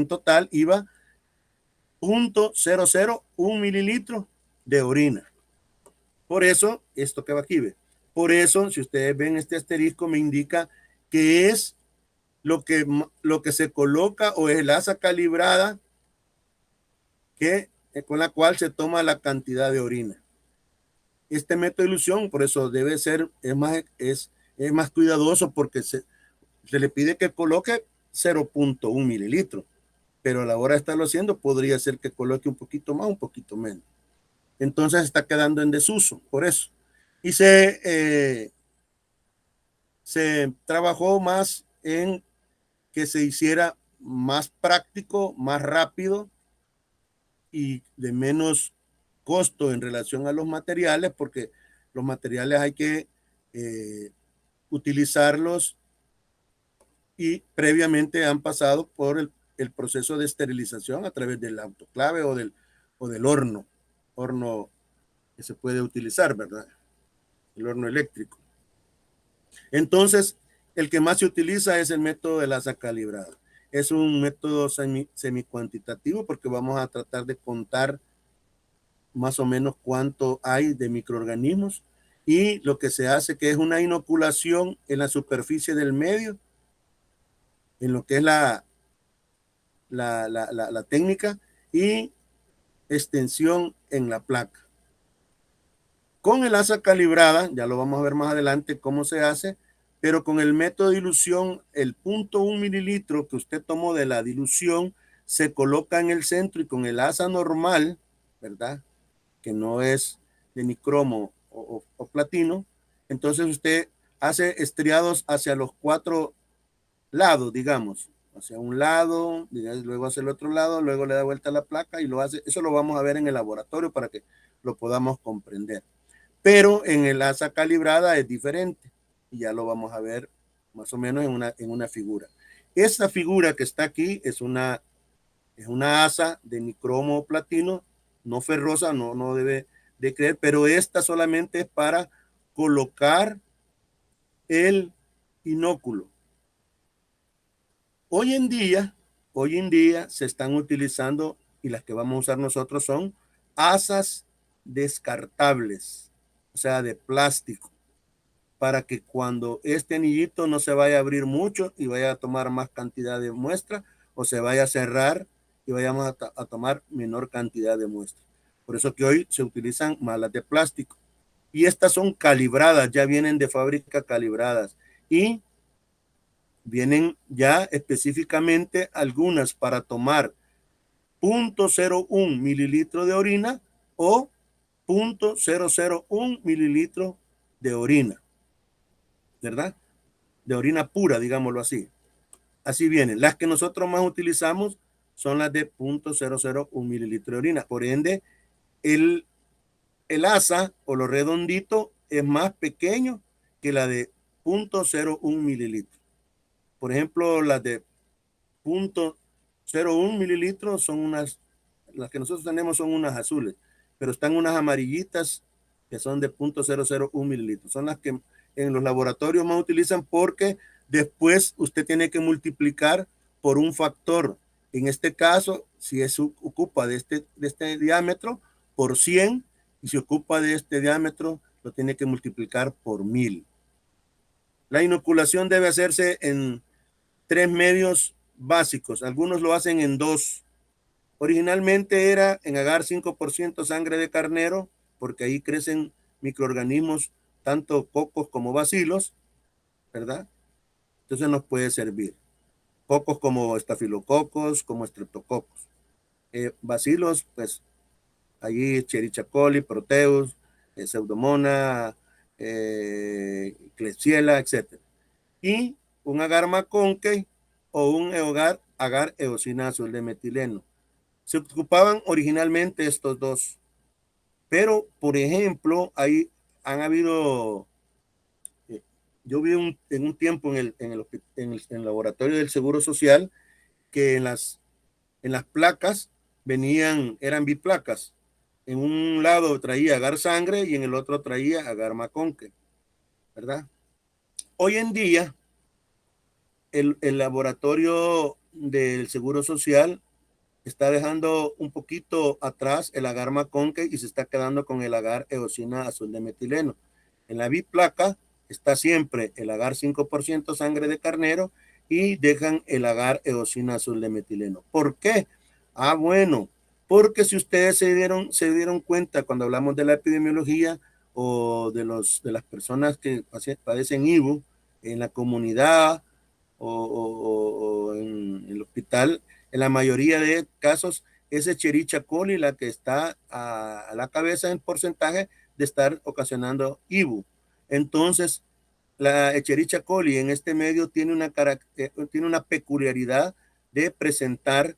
total iba 0.001 mililitros de orina. Por eso, esto que va aquí, ve. Por eso, si ustedes ven este asterisco, me indica que es lo que se coloca o es el asa calibrada con la cual se toma la cantidad de orina. Este método de dilución, por eso debe ser, es más cuidadoso porque se le pide que coloque 0.1 mililitros, pero a la hora de estarlo haciendo podría ser que coloque un poquito más, un poquito menos. Entonces está quedando en desuso, por eso. Y se trabajó más en que se hiciera más práctico, más rápido y de menos costo en relación a los materiales, porque los materiales hay que utilizarlos y previamente han pasado por el proceso de esterilización a través del autoclave o del horno que se puede utilizar, ¿verdad? El horno eléctrico. Entonces, el que más se utiliza es el método de la asa calibrada. Es un método semi-cuantitativo porque vamos a tratar de contar más o menos cuánto hay de microorganismos, y lo que se hace que es una inoculación en la superficie del medio, en lo que es la técnica, y extensión en la placa. Con el asa calibrada, ya lo vamos a ver más adelante cómo se hace, pero con el método de dilución, el 0.1 mililitro que usted tomó de la dilución se coloca en el centro, y con el asa normal, ¿verdad?, que no es de nicromo o platino, entonces usted hace estriados hacia los 4 lados, digamos, hacia un lado, luego hacia el otro lado, luego le da vuelta a la placa y lo hace. Eso lo vamos a ver en el laboratorio para que lo podamos comprender. Pero en el asa calibrada es diferente y ya lo vamos a ver más o menos en una figura. Esta figura que está aquí es una asa de nicromo platino, no ferrosa, no debe de creer, pero esta solamente es para colocar el inóculo. Hoy en día se están utilizando, y las que vamos a usar nosotros son asas descartables, o sea, de plástico, para que cuando este anillito no se vaya a abrir mucho y vaya a tomar más cantidad de muestra, o se vaya a cerrar y vayamos a tomar menor cantidad de muestra. Por eso que hoy se utilizan malas de plástico. Y estas son calibradas, ya vienen de fábrica calibradas. Y vienen ya específicamente algunas para tomar 0.01 mililitro de orina o 0.001 mililitro de orina, ¿verdad? De orina pura, digámoslo así. Así vienen. Las que nosotros más utilizamos son las de 0.001 mililitro de orina. Por ende, el asa o lo redondito es más pequeño que la de 0.01 mililitros. Por ejemplo, las de 0.01 mililitros son unas, las que nosotros tenemos son unas azules, pero están unas amarillitas que son de 0.001 mililitros. Son las que en los laboratorios más utilizan porque después usted tiene que multiplicar por un factor. En este caso, si es, ocupa de este diámetro, por 100, y si ocupa de este diámetro, lo tiene que multiplicar por 1000. La inoculación debe hacerse en 3 medios básicos. Algunos lo hacen en 2. Originalmente era en agar 5% sangre de carnero, porque ahí crecen microorganismos, tanto cocos como bacilos, ¿verdad? Entonces nos puede servir. Cocos como estafilococos, como estreptococos. Bacilos, pues allí Escherichia coli, Proteus, Pseudomonas, Klebsiella, etc. Y un agar McConkey o un agar eosina azul de metileno. Se ocupaban originalmente estos dos, pero por ejemplo, ahí han habido, yo vi en un tiempo en el laboratorio del Seguro Social que en las placas eran biplacas. En un lado traía agar sangre y en el otro traía agar McConkey, ¿verdad? Hoy en día, el laboratorio del Seguro Social está dejando un poquito atrás el agar McConkey y se está quedando con el agar eosina azul de metileno. En la biplaca está siempre el agar 5% sangre de carnero y dejan el agar eosina azul de metileno. ¿Por qué? Bueno, porque si ustedes se dieron cuenta cuando hablamos de la epidemiología o de las personas que padecen IBU en la comunidad o en el hospital, en la mayoría de casos es Escherichia coli la que está a la cabeza en porcentaje de estar ocasionando IBU. Entonces, la Escherichia coli en este medio tiene una peculiaridad de presentar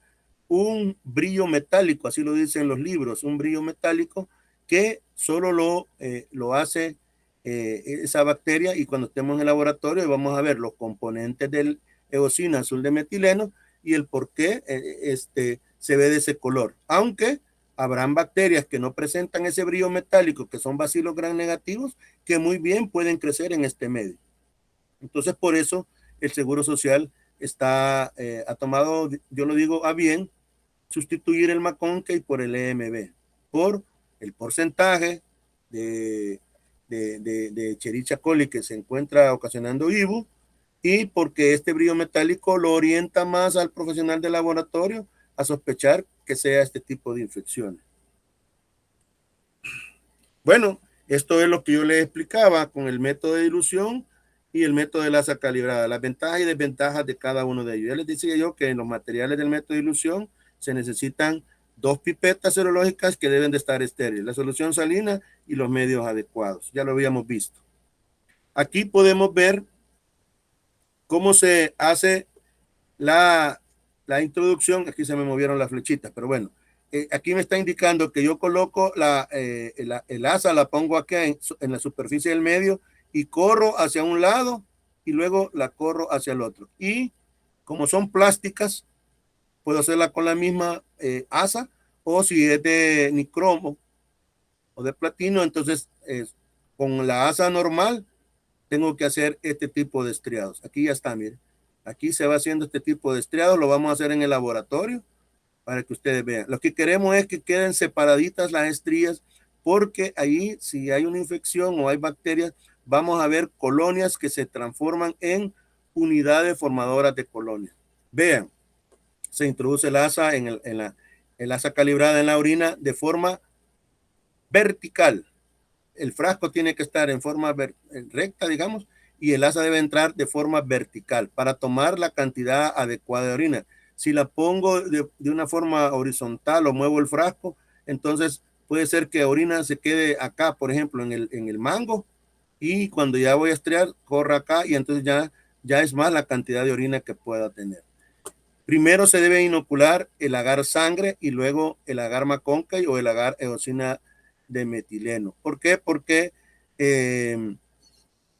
un brillo metálico, así lo dicen los libros, un brillo metálico que solo lo hace esa bacteria, y cuando estemos en el laboratorio vamos a ver los componentes del eosina azul de metileno y el por qué se ve de ese color. Aunque habrán bacterias que no presentan ese brillo metálico, que son bacilos gram negativos, que muy bien pueden crecer en este medio. Entonces, por eso el Seguro Social ha tomado, yo lo digo a bien, sustituir el McConkey por el EMB, por el porcentaje de Escherichia coli que se encuentra ocasionando IBU, y porque este brillo metálico lo orienta más al profesional de laboratorio a sospechar que sea este tipo de infecciones. Bueno, esto es lo que yo les explicaba con el método de dilución y el método de asa calibrada, las ventajas y desventajas de cada uno de ellos. Ya les decía yo que en los materiales del método de dilución se necesitan 2 pipetas serológicas que deben de estar estériles, la solución salina y los medios adecuados. Ya lo habíamos visto. Aquí podemos ver cómo se hace la introducción. Aquí se me movieron las flechitas, pero bueno, aquí me está indicando que yo coloco el asa, la pongo aquí en la superficie del medio y corro hacia un lado y luego la corro hacia el otro. Y como son plásticas, puedo hacerla con la misma asa, o si es de nicromo o de platino, entonces con la asa normal tengo que hacer este tipo de estriados. Aquí ya está, miren. Aquí se va haciendo este tipo de estriado, lo vamos a hacer en el laboratorio para que ustedes vean. Lo que queremos es que queden separaditas las estrías, porque ahí si hay una infección o hay bacterias, vamos a ver colonias que se transforman en unidades formadoras de colonias. Vean, se introduce el asa el asa calibrada en la orina de forma vertical. El frasco tiene que estar en forma recta, digamos, y el asa debe entrar de forma vertical para tomar la cantidad adecuada de orina. Si la pongo de una forma horizontal o muevo el frasco, entonces puede ser que orina se quede acá, por ejemplo, en el mango, y cuando ya voy a estriar, corra acá y entonces ya es más la cantidad de orina que pueda tener. Primero se debe inocular el agar sangre y luego el agar McConkey o el agar eosina de metileno. ¿Por qué? Porque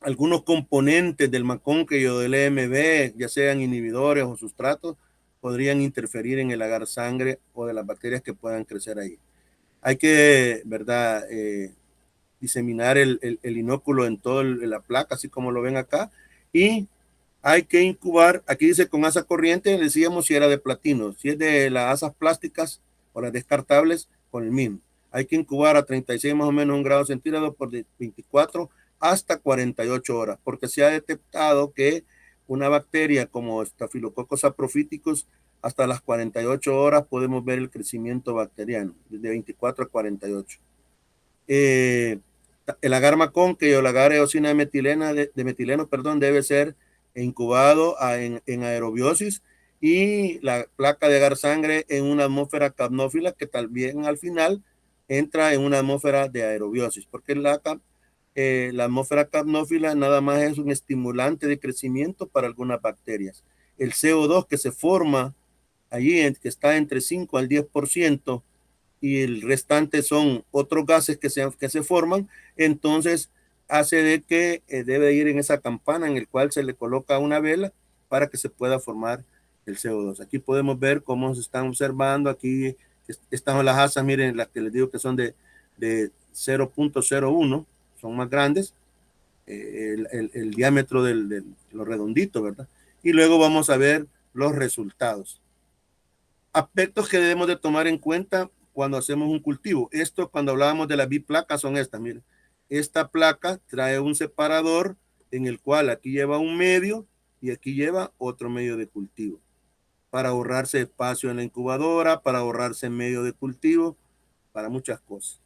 algunos componentes del McConkey o del EMB, ya sean inhibidores o sustratos, podrían interferir en el agar sangre o de las bacterias que puedan crecer ahí. Hay que, ¿verdad? Diseminar el inóculo en toda la placa, así como lo ven acá, y hay que incubar, aquí dice con asa corriente, decíamos si era de platino, si es de las asas plásticas o las descartables, con el mismo. Hay que incubar a 36 más o menos 1 grado centígrado por 24 hasta 48 horas, porque se ha detectado que una bacteria como Staphylococcus saprophyticus, hasta las 48 horas podemos ver el crecimiento bacteriano, de 24 a 48. El agar McConkey o el agar eosina de metileno, perdón, debe ser incubado en aerobiosis, y la placa de agar sangre en una atmósfera capnófila, que también al final entra en una atmósfera de aerobiosis, porque la atmósfera capnófila nada más es un estimulante de crecimiento para algunas bacterias. El CO2 que se forma allí, que está entre 5 al 10%, y el restante son otros gases que se forman, entonces hace de que debe ir en esa campana en el cual se le coloca una vela para que se pueda formar el CO2. Aquí podemos ver cómo se están observando, aquí están las asas, miren las que les digo que son de 0.01, son más grandes, el diámetro de lo redondito, ¿verdad? Y luego vamos a ver los resultados. Aspectos que debemos de tomar en cuenta cuando hacemos un cultivo. Esto, cuando hablábamos de las biplacas, son estas. Miren, esta placa trae un separador en el cual aquí lleva un medio y aquí lleva otro medio de cultivo, para ahorrarse espacio en la incubadora, para ahorrarse medio de cultivo, para muchas cosas.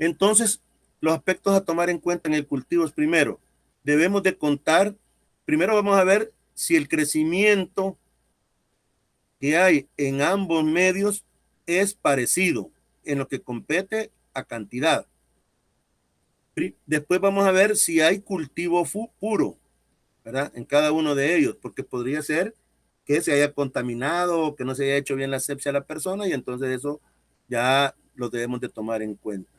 Entonces, los aspectos a tomar en cuenta en el cultivo es: primero, debemos de contar, primero vamos a ver si el crecimiento que hay en ambos medios es parecido en lo que compete a cantidad. Después vamos a ver si hay cultivo puro, ¿verdad? En cada uno de ellos, porque podría ser que se haya contaminado o que no se haya hecho bien la asepsia a la persona, y entonces eso ya lo debemos de tomar en cuenta.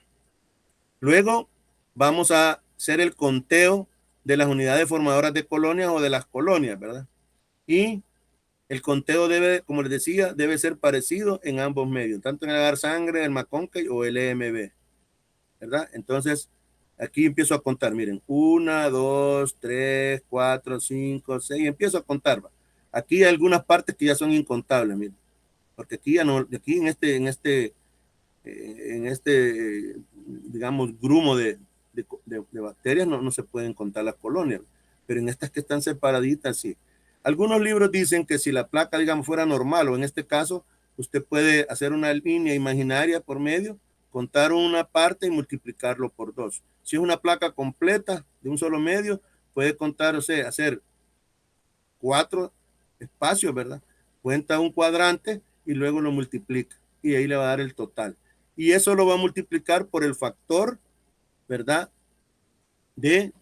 Luego vamos a hacer el conteo de las unidades formadoras de colonias o de las colonias, ¿verdad? Y el conteo debe, como les decía, debe ser parecido en ambos medios, tanto en el agar sangre, el McConkey o el EMB, ¿verdad? Entonces, aquí empiezo a contar, miren, 1, 2, 3, 4, 5, 6, empiezo a contar. Aquí hay algunas partes que ya son incontables, miren, porque aquí ya no, aquí en este digamos, grumo de bacterias no se pueden contar las colonias, pero en estas que están separaditas, sí. Algunos libros dicen que si la placa, digamos, fuera normal, o en este caso, usted puede hacer una línea imaginaria por medio, contar una parte y multiplicarlo por 2. Si es una placa completa de un solo medio, puede contar, o sea, hacer 4 espacios, ¿verdad? Cuenta un cuadrante y luego lo multiplica, y ahí le va a dar el total. Y eso lo va a multiplicar por el factor, ¿verdad? De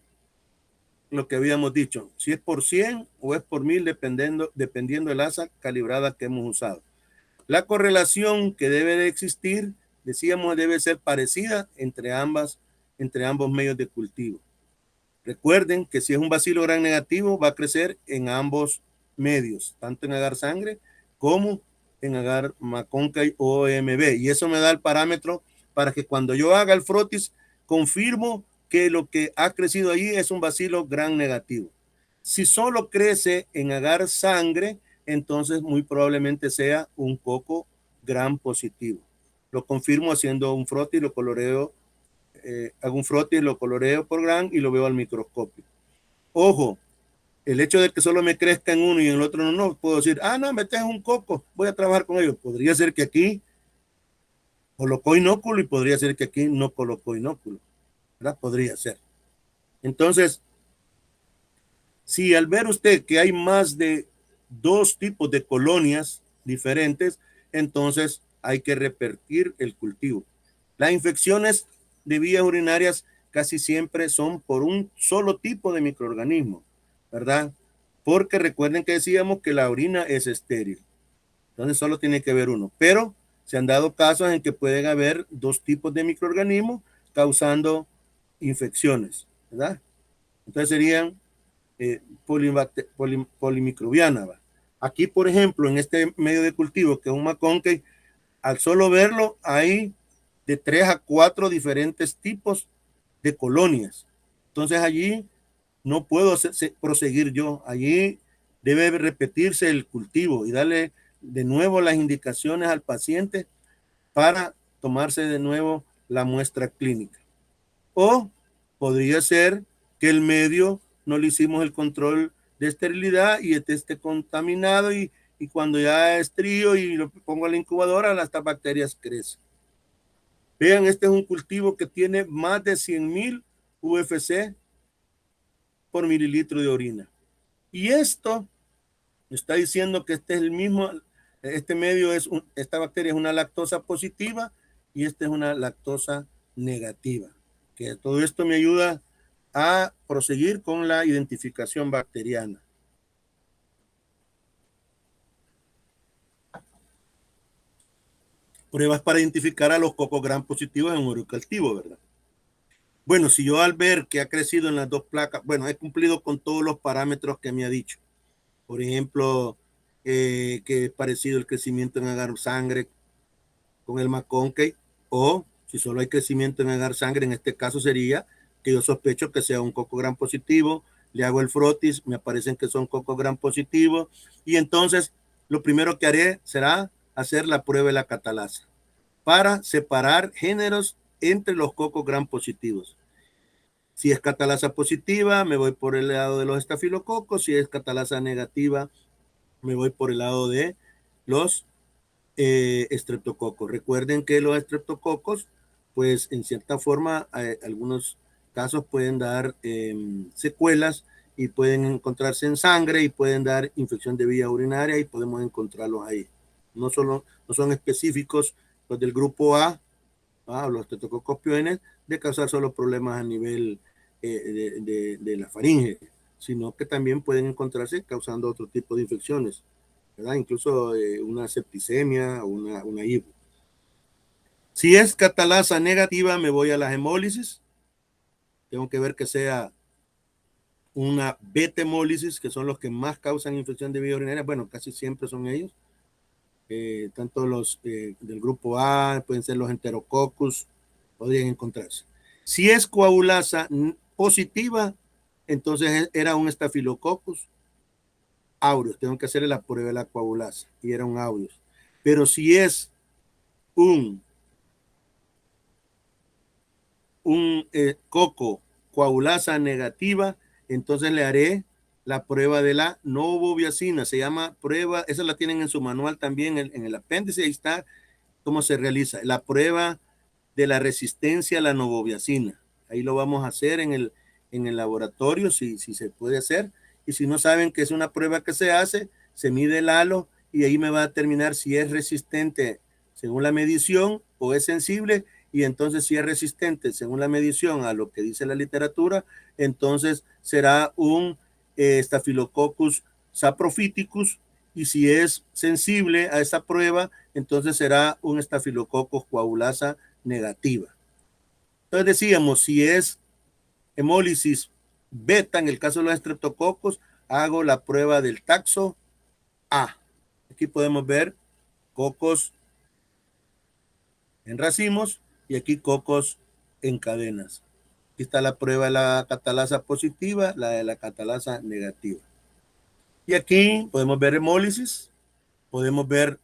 lo que habíamos dicho, si es por 100 o es por 1000, dependiendo del asa calibrada que hemos usado. La correlación que debe de existir, decíamos, debe ser parecida entre ambos medios de cultivo. Recuerden que si es un bacilo gram negativo, va a crecer en ambos medios, tanto en agar sangre como en agar McConkey o EMB. Y eso me da el parámetro para que cuando yo haga el frotis, confirmo que lo que ha crecido ahí es un bacilo gram negativo. Si solo crece en agar sangre, entonces muy probablemente sea un coco gram positivo. Lo confirmo haciendo un frote y lo coloreo, hago un frote y lo coloreo por gram y lo veo al microscopio. Ojo, el hecho de que solo me crezca en uno y en el otro no, puedo decir, no, este es un coco, voy a trabajar con ellos. Podría ser que aquí colocó inóculo y podría ser que aquí no colocó inóculo, ¿verdad? Podría ser. Entonces, si al ver usted que hay más de 2 tipos de colonias diferentes, entonces hay que repetir el cultivo. Las infecciones de vías urinarias casi siempre son por un solo tipo de microorganismo, ¿verdad? Porque recuerden que decíamos que la orina es estéril. Entonces solo tiene que haber uno. Pero se han dado casos en que pueden haber 2 tipos de microorganismos causando infecciones, ¿verdad? Entonces serían polimicrobiana. ¿Va? Aquí, por ejemplo, en este medio de cultivo, que es un McConkey, al solo verlo, hay de 3 a 4 diferentes tipos de colonias. Entonces allí no puedo proseguir yo. Allí debe repetirse el cultivo y darle de nuevo las indicaciones al paciente para tomarse de nuevo la muestra clínica. O podría ser que el medio no le hicimos el control de esterilidad y esté contaminado y cuando ya es trío y lo pongo a la incubadora, las bacterias crecen. Vean, este es un cultivo que tiene más de 100,000 UFC por mililitro de orina. Y esto está diciendo que este es el mismo, este medio esta bacteria es una lactosa positiva y esta es una lactosa negativa. Que todo esto me ayuda a proseguir con la identificación bacteriana. Pruebas para identificar a los cocos gram positivos en un urocultivo, ¿verdad? Bueno, si yo al ver que ha crecido en las 2 placas, bueno, he cumplido con todos los parámetros que me ha dicho. Por ejemplo, que es parecido el crecimiento en agar sangre con el McConkey, o si solo hay crecimiento en agar sangre, en este caso sería que yo sospecho que sea un coco gram positivo, le hago el frotis, me aparecen que son cocos gram positivos, y entonces lo primero que haré será hacer la prueba de la catalasa para separar géneros entre los cocos gram positivos. Si es catalasa positiva, me voy por el lado de los estafilococos. Si es catalasa negativa, me voy por el lado de los estreptococos. Recuerden que los estreptococos, pues en cierta forma, algunos casos pueden dar secuelas y pueden encontrarse en sangre y pueden dar infección de vía urinaria y podemos encontrarlos ahí. No son específicos los del grupo A, los estreptococos pyogenes, de causar solo problemas a nivel de la faringe, sino que también pueden encontrarse causando otro tipo de infecciones, ¿verdad? Incluso una septicemia o una IVU. Si es catalasa negativa, me voy a las hemólisis. Tengo que ver que sea una beta-hemólisis, que son los que más causan infección de vía urinaria. Bueno, casi siempre son ellos. Tanto los del grupo A, pueden ser los enterococcus, podrían encontrarse. Si es coagulasa positiva, entonces era un estafilococcus aureus. Tengo que hacerle la prueba de la coagulasa y era un aureus. Pero si es un coco coagulasa negativa, entonces le haré la prueba de la novobiacina. Se llama prueba, esa la tienen en su manual también en el apéndice, ahí está cómo se realiza. La prueba de la resistencia a la novobiacina. Ahí lo vamos a hacer en el laboratorio, si se puede hacer. Y si no saben que es una prueba que se hace, se mide el halo y ahí me va a determinar si es resistente según la medición o es sensible. Y entonces si es resistente según la medición a lo que dice la literatura, entonces será un Staphylococcus saprophyticus, y si es sensible a esa prueba, entonces será un Staphylococcus coagulasa negativa. Entonces decíamos, si es hemólisis beta, en el caso de los estreptococos, hago la prueba del taxo A. Aquí podemos ver cocos en racimos y aquí cocos en cadenas. Aquí está la prueba de la catalasa positiva, la de la catalasa negativa. Y aquí podemos ver hemólisis, podemos ver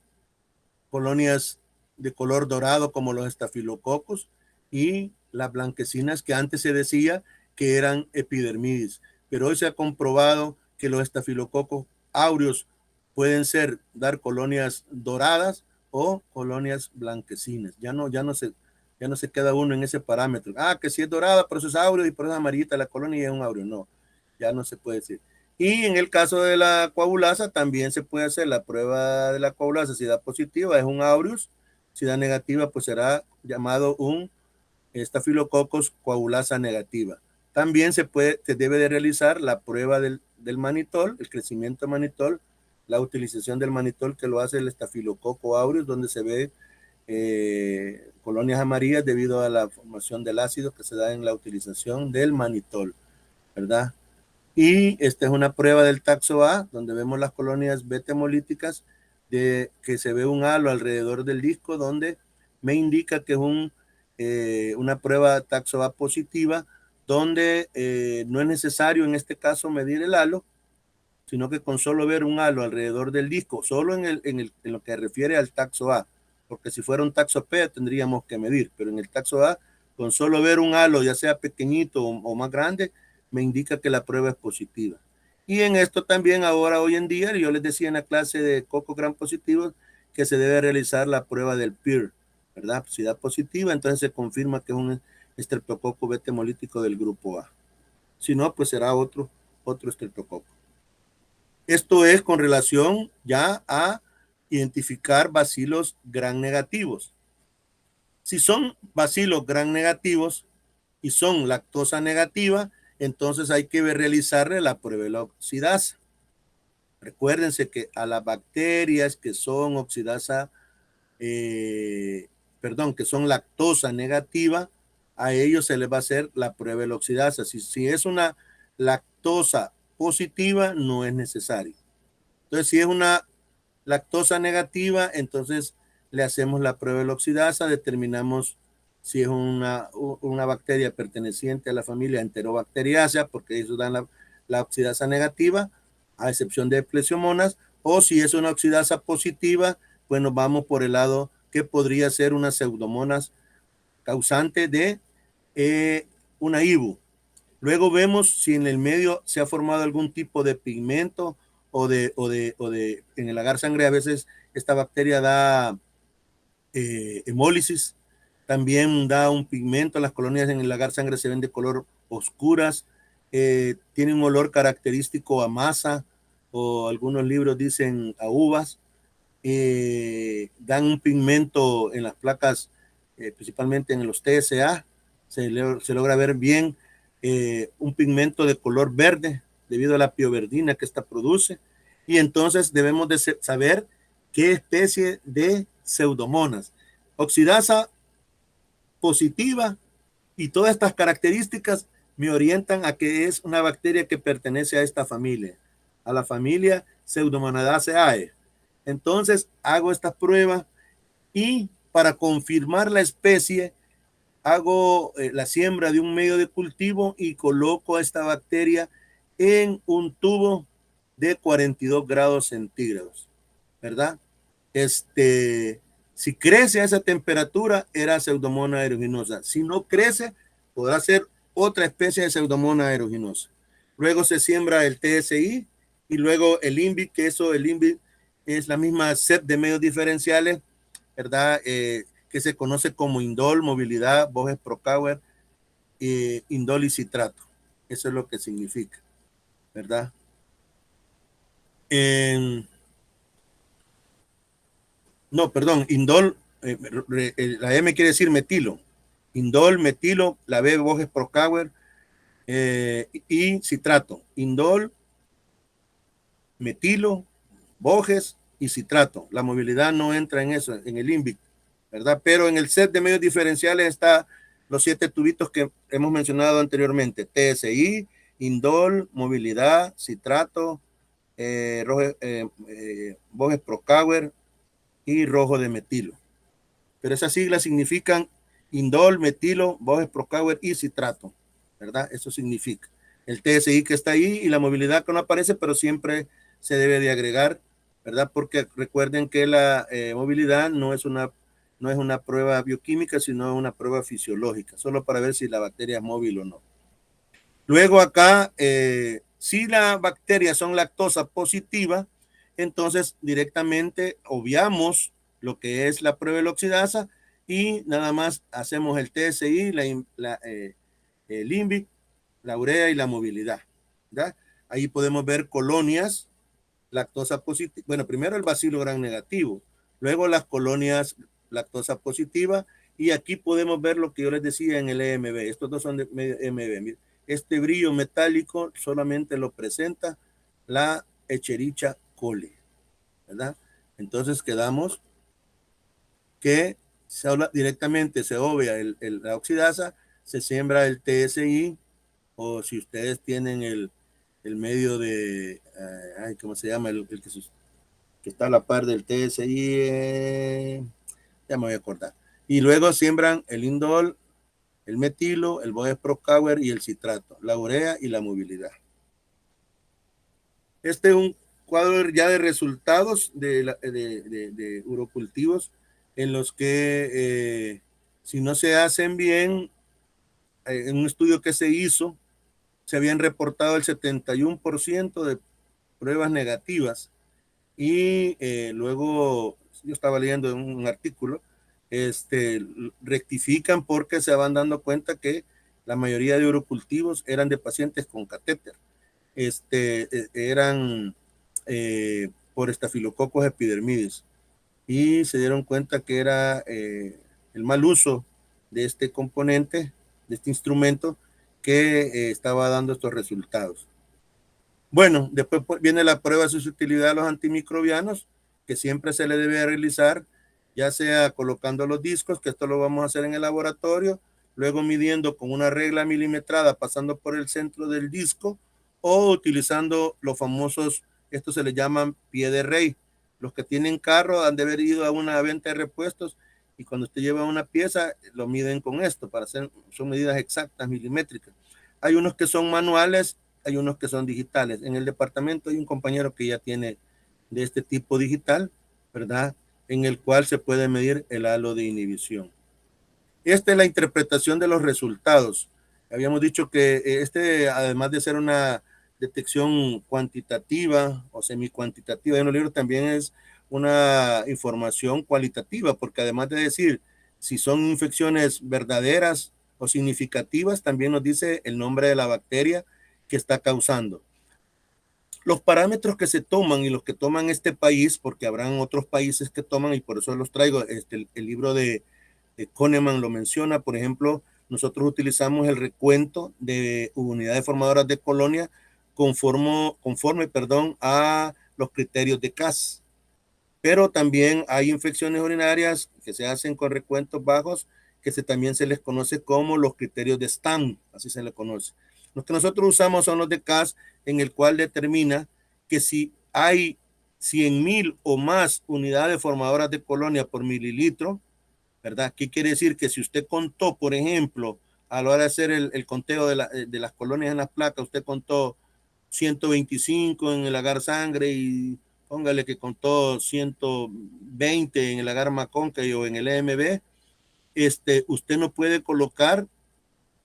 colonias de color dorado como los estafilococos y las blanquecinas que antes se decía que eran epidermidis, pero hoy se ha comprobado que los estafilococos áureos pueden dar colonias doradas o colonias blanquecinas. Ya no se queda uno en ese parámetro. Que si es dorada, por eso es áureo, y por eso es amarillita la colonia y es un áureo. No, ya no se puede decir. Y en el caso de la coagulasa también se puede hacer la prueba de la coagulasa. Si da positiva es un aureus, si da negativa pues será llamado un Staphylococcus coagulasa negativa. También se debe de realizar la prueba del manitol, el crecimiento de manitol, la utilización del manitol que lo hace el Staphylococcus aureus, donde se ve colonias amarillas debido a la formación del ácido que se da en la utilización del manitol, ¿verdad? Y esta es una prueba del taxo A, donde vemos las colonias beta hemolíticas, de que se ve un halo alrededor del disco, donde me indica que es una prueba taxo A positiva, donde no es necesario en este caso medir el halo, sino que con solo ver un halo alrededor del disco, solo en lo que refiere al taxo A, porque si fuera un taxo P tendríamos que medir, pero en el taxo A, con solo ver un halo, ya sea pequeñito o más grande, me indica que la prueba es positiva. Y en esto también ahora, hoy en día, yo les decía en la clase de cocos gram positivos que se debe realizar la prueba del PIR, ¿verdad? Si da positiva, entonces se confirma que es un estreptococo beta hemolítico del grupo A. Si no, pues será otro estreptococo. Esto es con relación ya a identificar bacilos gram negativos. Si son bacilos gram negativos y son lactosa negativa, entonces hay que realizarle la prueba de la oxidasa. Recuérdense que a las bacterias que son que son lactosa negativa, a ellos se les va a hacer la prueba de la oxidasa. Si es una lactosa positiva, no es necesario. Entonces, si es una lactosa negativa, entonces le hacemos la prueba de la oxidasa, determinamos si es una bacteria perteneciente a la familia Enterobacteriaceae, porque ellos dan la oxidasa negativa, a excepción de Plesiomonas, o si es una oxidasa positiva, pues nos vamos por el lado que podría ser una Pseudomonas causante de una IBU. Luego vemos si en el medio se ha formado algún tipo de pigmento en el agar sangre. A veces esta bacteria da hemólisis, también da un pigmento. Las colonias en el agar sangre se ven de color oscuras, tienen un olor característico a masa, o algunos libros dicen a uvas. Dan un pigmento en las placas, principalmente en los TSA, se logra ver bien un pigmento de color verde debido a la pioverdina que esta produce, y entonces debemos de saber qué especie de pseudomonas. Oxidasa positiva y todas estas características me orientan a que es una bacteria que pertenece a esta familia, a la familia Pseudomonadaceae. Entonces hago esta prueba y para confirmar la especie hago la siembra de un medio de cultivo y coloco a esta bacteria en un tubo de 42 grados centígrados, ¿verdad? Si crece a esa temperatura, era Pseudomonas aeruginosa. Si no crece, podrá ser otra especie de Pseudomonas aeruginosa. Luego se siembra el TSI y luego el INVIT, que el INVIT es la misma set de medios diferenciales, ¿verdad? Que se conoce como indol, movilidad, Voges Procauer, indol y citrato. Eso es lo que significa, ¿verdad? No, perdón, indol, la M quiere decir metilo. Indol, metilo, la B, Voges Procauer, y citrato. Indol, metilo, Voges y citrato. La movilidad no entra en eso, en el INVIT, ¿verdad? Pero en el set de medios diferenciales está los 7 tubitos que hemos mencionado anteriormente: TSI, indol, movilidad, citrato, Voges Procauer y rojo de metilo. Pero esas siglas significan indol, metilo, Voges Procauer y citrato. ¿verdad? Eso significa el TSI que está ahí y la movilidad que no aparece, pero siempre se debe de agregar, ¿verdad? Porque recuerden que la movilidad no es una prueba bioquímica, sino una prueba fisiológica, solo para ver si la bacteria es móvil o no. Luego acá, si la bacteria son lactosa positiva, entonces directamente obviamos lo que es la prueba de la oxidasa y nada más hacemos el TSI, el INVIC, la urea y la movilidad, ¿verdad? Ahí podemos ver colonias lactosa positiva. Bueno, primero el bacilo gram negativo, luego las colonias lactosa positiva y aquí podemos ver lo que yo les decía en el EMB. Estos dos son de EMB. Este brillo metálico solamente lo presenta la Escherichia coli, ¿verdad? Entonces quedamos que se habla directamente, se obvia la oxidasa, se siembra el TSI, o si ustedes tienen el medio de, ¿cómo se llama? Que está a la par del TSI, ya me voy a acordar. Y luego siembran el indol, el metilo, el Boesch-Procawer y el citrato, la urea y la movilidad. Este es un cuadro ya de resultados de urocultivos en los que si no se hacen bien, en un estudio que se hizo, se habían reportado el 71% de pruebas negativas y luego yo estaba leyendo un artículo, rectifican porque se van dando cuenta que la mayoría de urocultivos eran de pacientes con catéter, eran por Staphylococcus epidermidis y se dieron cuenta que era el mal uso de este componente, de este instrumento que estaba dando estos resultados. Bueno, después viene la prueba de susceptibilidad a los antimicrobianos, que siempre se le debe realizar, ya sea colocando los discos, que esto lo vamos a hacer en el laboratorio, luego midiendo con una regla milimetrada pasando por el centro del disco o utilizando los famosos, estos se les llaman pie de rey. Los que tienen carro han de haber ido a una venta de repuestos y cuando usted lleva una pieza lo miden con esto para hacer, son medidas exactas, milimétricas. Hay unos que son manuales, hay unos que son digitales. En el departamento hay un compañero que ya tiene de este tipo digital, ¿verdad? En el cual se puede medir el halo de inhibición. Esta es la interpretación de los resultados. Habíamos dicho que además de ser una detección cuantitativa o semi-cuantitativa en los libros, también es una información cualitativa, porque además de decir si son infecciones verdaderas o significativas, también nos dice el nombre de la bacteria que está causando. Los parámetros que se toman y los que toman este país, porque habrán otros países que toman y por eso los traigo, el libro de Kahneman lo menciona, por ejemplo, nosotros utilizamos el recuento de unidades formadoras de colonia conforme a los criterios de CAS. Pero también hay infecciones urinarias que se hacen con recuentos bajos, que también se les conoce como los criterios de Stam, así se les conoce. Los que nosotros usamos son los de CAS, en el cual determina que si hay 100,000 o más unidades formadoras de colonia por mililitro, ¿verdad? ¿Qué quiere decir? Que si usted contó, por ejemplo, a la hora de hacer el conteo de las colonias en las placas, usted contó 125 en el agar sangre y póngale que contó 120 en el agar McConkey o en el EMB, usted no puede colocar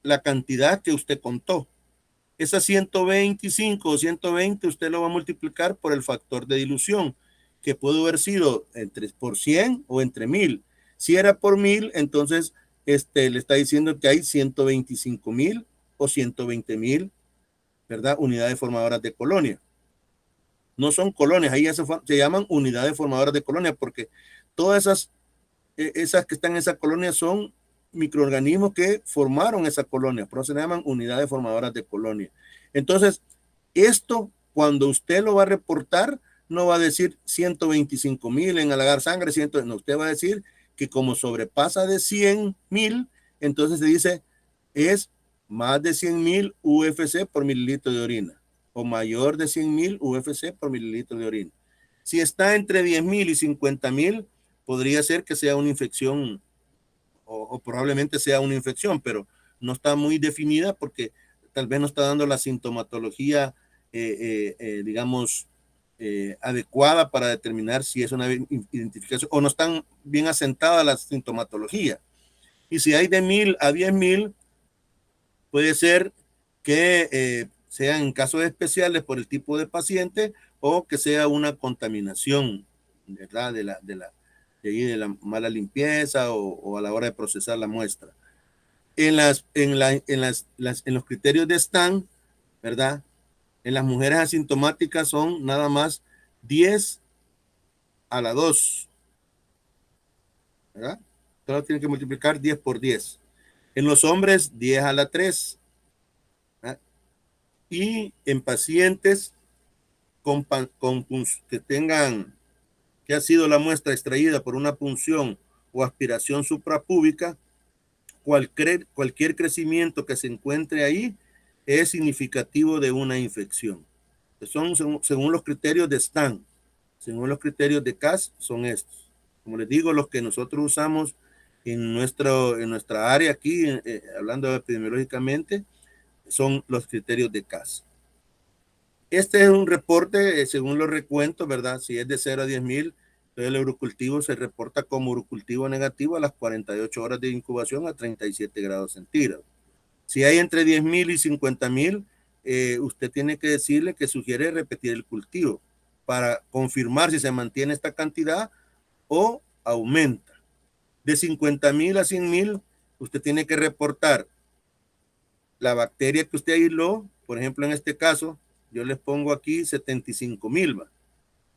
la cantidad que usted contó. Esas 125 o 120 usted lo va a multiplicar por el factor de dilución, que puede haber sido por 100 o entre 1000. Si era por 1000, entonces le está diciendo que hay 125,000 o 120,000, ¿verdad? Unidades formadoras de colonia. No son colonias, ahí se llaman unidades formadoras de colonia, porque todas esas que están en esa colonia son microorganismos que formaron esa colonia, por eso se llaman unidades formadoras de colonia. Entonces, esto cuando usted lo va a reportar, no va a decir 125,000 en halagar sangre, no, usted va a decir que como sobrepasa de 100,000, entonces se dice es más de 100,000 UFC por mililitro de orina o mayor de 100,000 UFC por mililitro de orina. Si está entre 10,000 y 50,000, podría ser que sea una infección o probablemente sea una infección, pero no está muy definida porque tal vez no está dando la sintomatología, digamos, adecuada para determinar si es una identificación o no están bien asentadas la sintomatología. Y si hay de 1,000 a 10,000, puede ser que sean en casos especiales por el tipo de paciente o que sea una contaminación, ¿verdad? De la mala limpieza o a la hora de procesar la muestra. En los criterios de STAN, ¿verdad? En las mujeres asintomáticas son nada más 10 a la 2, ¿verdad? Solo tienen que multiplicar 10 por 10. En los hombres, 10 a la 3. ¿Verdad? Y en pacientes que tengan, que ha sido la muestra extraída por una punción o aspiración suprapúbica, cualquier crecimiento que se encuentre ahí es significativo de una infección. Son según los criterios de STAN, según los criterios de CAS, son estos. Como les digo, los que nosotros usamos en nuestra área aquí, hablando epidemiológicamente, son los criterios de CAS. Este es un reporte, según los recuentos, ¿verdad? Si es de 0 a 10,000, entonces el urocultivo se reporta como urocultivo negativo a las 48 horas de incubación a 37 grados centígrados. Si hay entre 10,000 y 50,000, usted tiene que decirle que sugiere repetir el cultivo para confirmar si se mantiene esta cantidad o aumenta. De 50,000 a 100,000, usted tiene que reportar la bacteria que usted aisló. Por ejemplo, en este caso, yo les pongo aquí 75,000.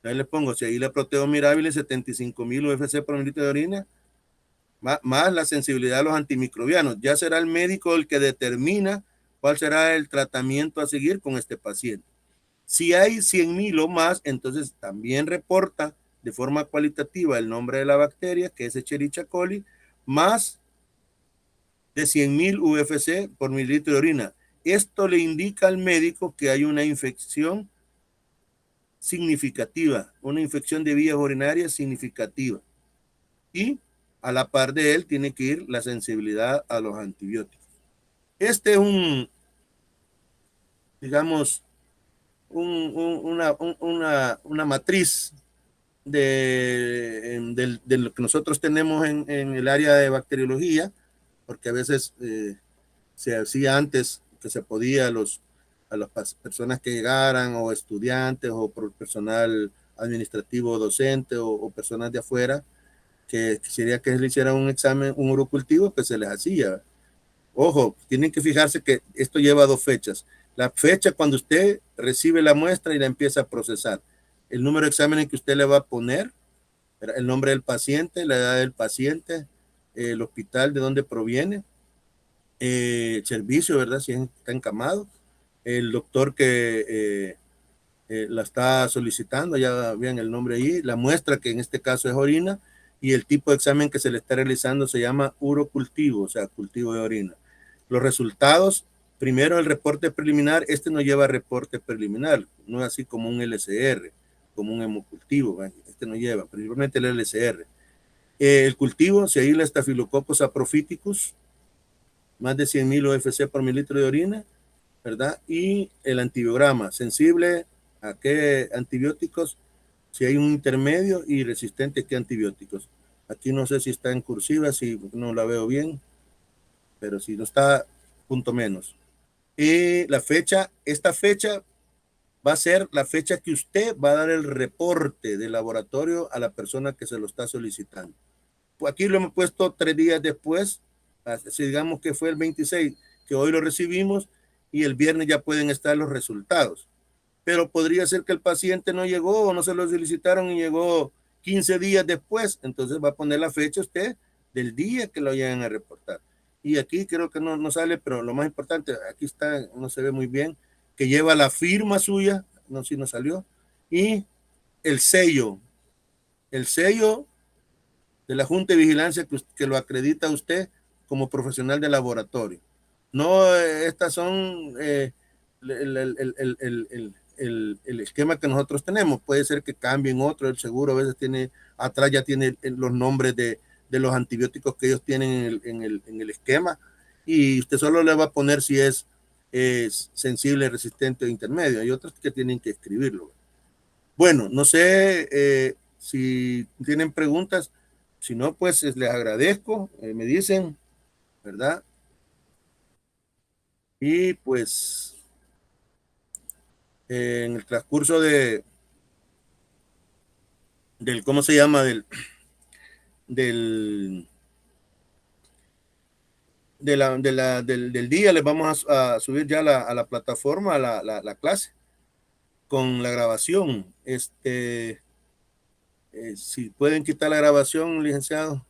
Ahí les pongo, si ahí la proteomirable 75,000 UFC por mililitro de orina, más la sensibilidad a los antimicrobianos. Ya será el médico el que determina cuál será el tratamiento a seguir con este paciente. Si hay 100,000 o más, entonces también reporta de forma cualitativa el nombre de la bacteria, que es Escherichia coli, más de 100,000 UFC por mililitro de orina. Esto le indica al médico que hay una infección significativa, una infección de vías urinarias significativa. Y a la par de él tiene que ir la sensibilidad a los antibióticos. Este es digamos, una matriz de lo que nosotros tenemos en el área de bacteriología, porque a veces se hacía antes que se podía a las personas que llegaran o estudiantes o por personal administrativo docente o personas de afuera que quisiera que se le hiciera un examen, un urocultivo, pues se les hacía. Ojo, tienen que fijarse que esto lleva 2 fechas. La fecha cuando usted recibe la muestra y la empieza a procesar. El número de exámenes que usted le va a poner, el nombre del paciente, la edad del paciente, el hospital de donde proviene, el servicio, ¿verdad? Si está encamado, el doctor que la está solicitando, ya vean el nombre ahí, la muestra que en este caso es orina y el tipo de examen que se le está realizando se llama urocultivo, o sea, cultivo de orina. Los resultados, primero el reporte preliminar, este no lleva reporte preliminar, no es así como un LCR, como un hemocultivo, este no lleva, principalmente el LCR. El cultivo, si ahí la Staphylococcus saprophyticus, más de 100,000 UFC por mililitro de orina, ¿verdad? Y el antibiograma, sensible a qué antibióticos, si hay un intermedio y resistente a qué antibióticos. Aquí no sé si está en cursiva, si no la veo bien, pero si no está, punto menos. Y la fecha, esta fecha va a ser la fecha que usted va a dar el reporte del laboratorio a la persona que se lo está solicitando. Pues aquí lo hemos puesto 3 días después, si digamos que fue el 26, que hoy lo recibimos, y el viernes ya pueden estar los resultados. Pero podría ser que el paciente no llegó o no se lo solicitaron y llegó 15 días después, entonces va a poner la fecha usted del día que lo vayan a reportar. Y aquí creo que no sale, pero lo más importante, aquí está, no se ve muy bien, que lleva la firma suya, no sé si no salió, y el sello de la Junta de Vigilancia que lo acredita a usted como profesional de laboratorio. No, estas son el esquema que nosotros tenemos. Puede ser que cambien otro, el seguro a veces tiene, atrás ya tiene los nombres de los antibióticos que ellos tienen en el esquema y usted solo le va a poner si es sensible, resistente o intermedio. Hay otras que tienen que escribirlo. Bueno, no sé si tienen preguntas. Si no, pues les agradezco. Me dicen, ¿verdad? Y pues en el transcurso del ¿cómo se llama? Del, del día les vamos a subir ya a la plataforma la clase con la grabación. Si pueden quitar la grabación, licenciado.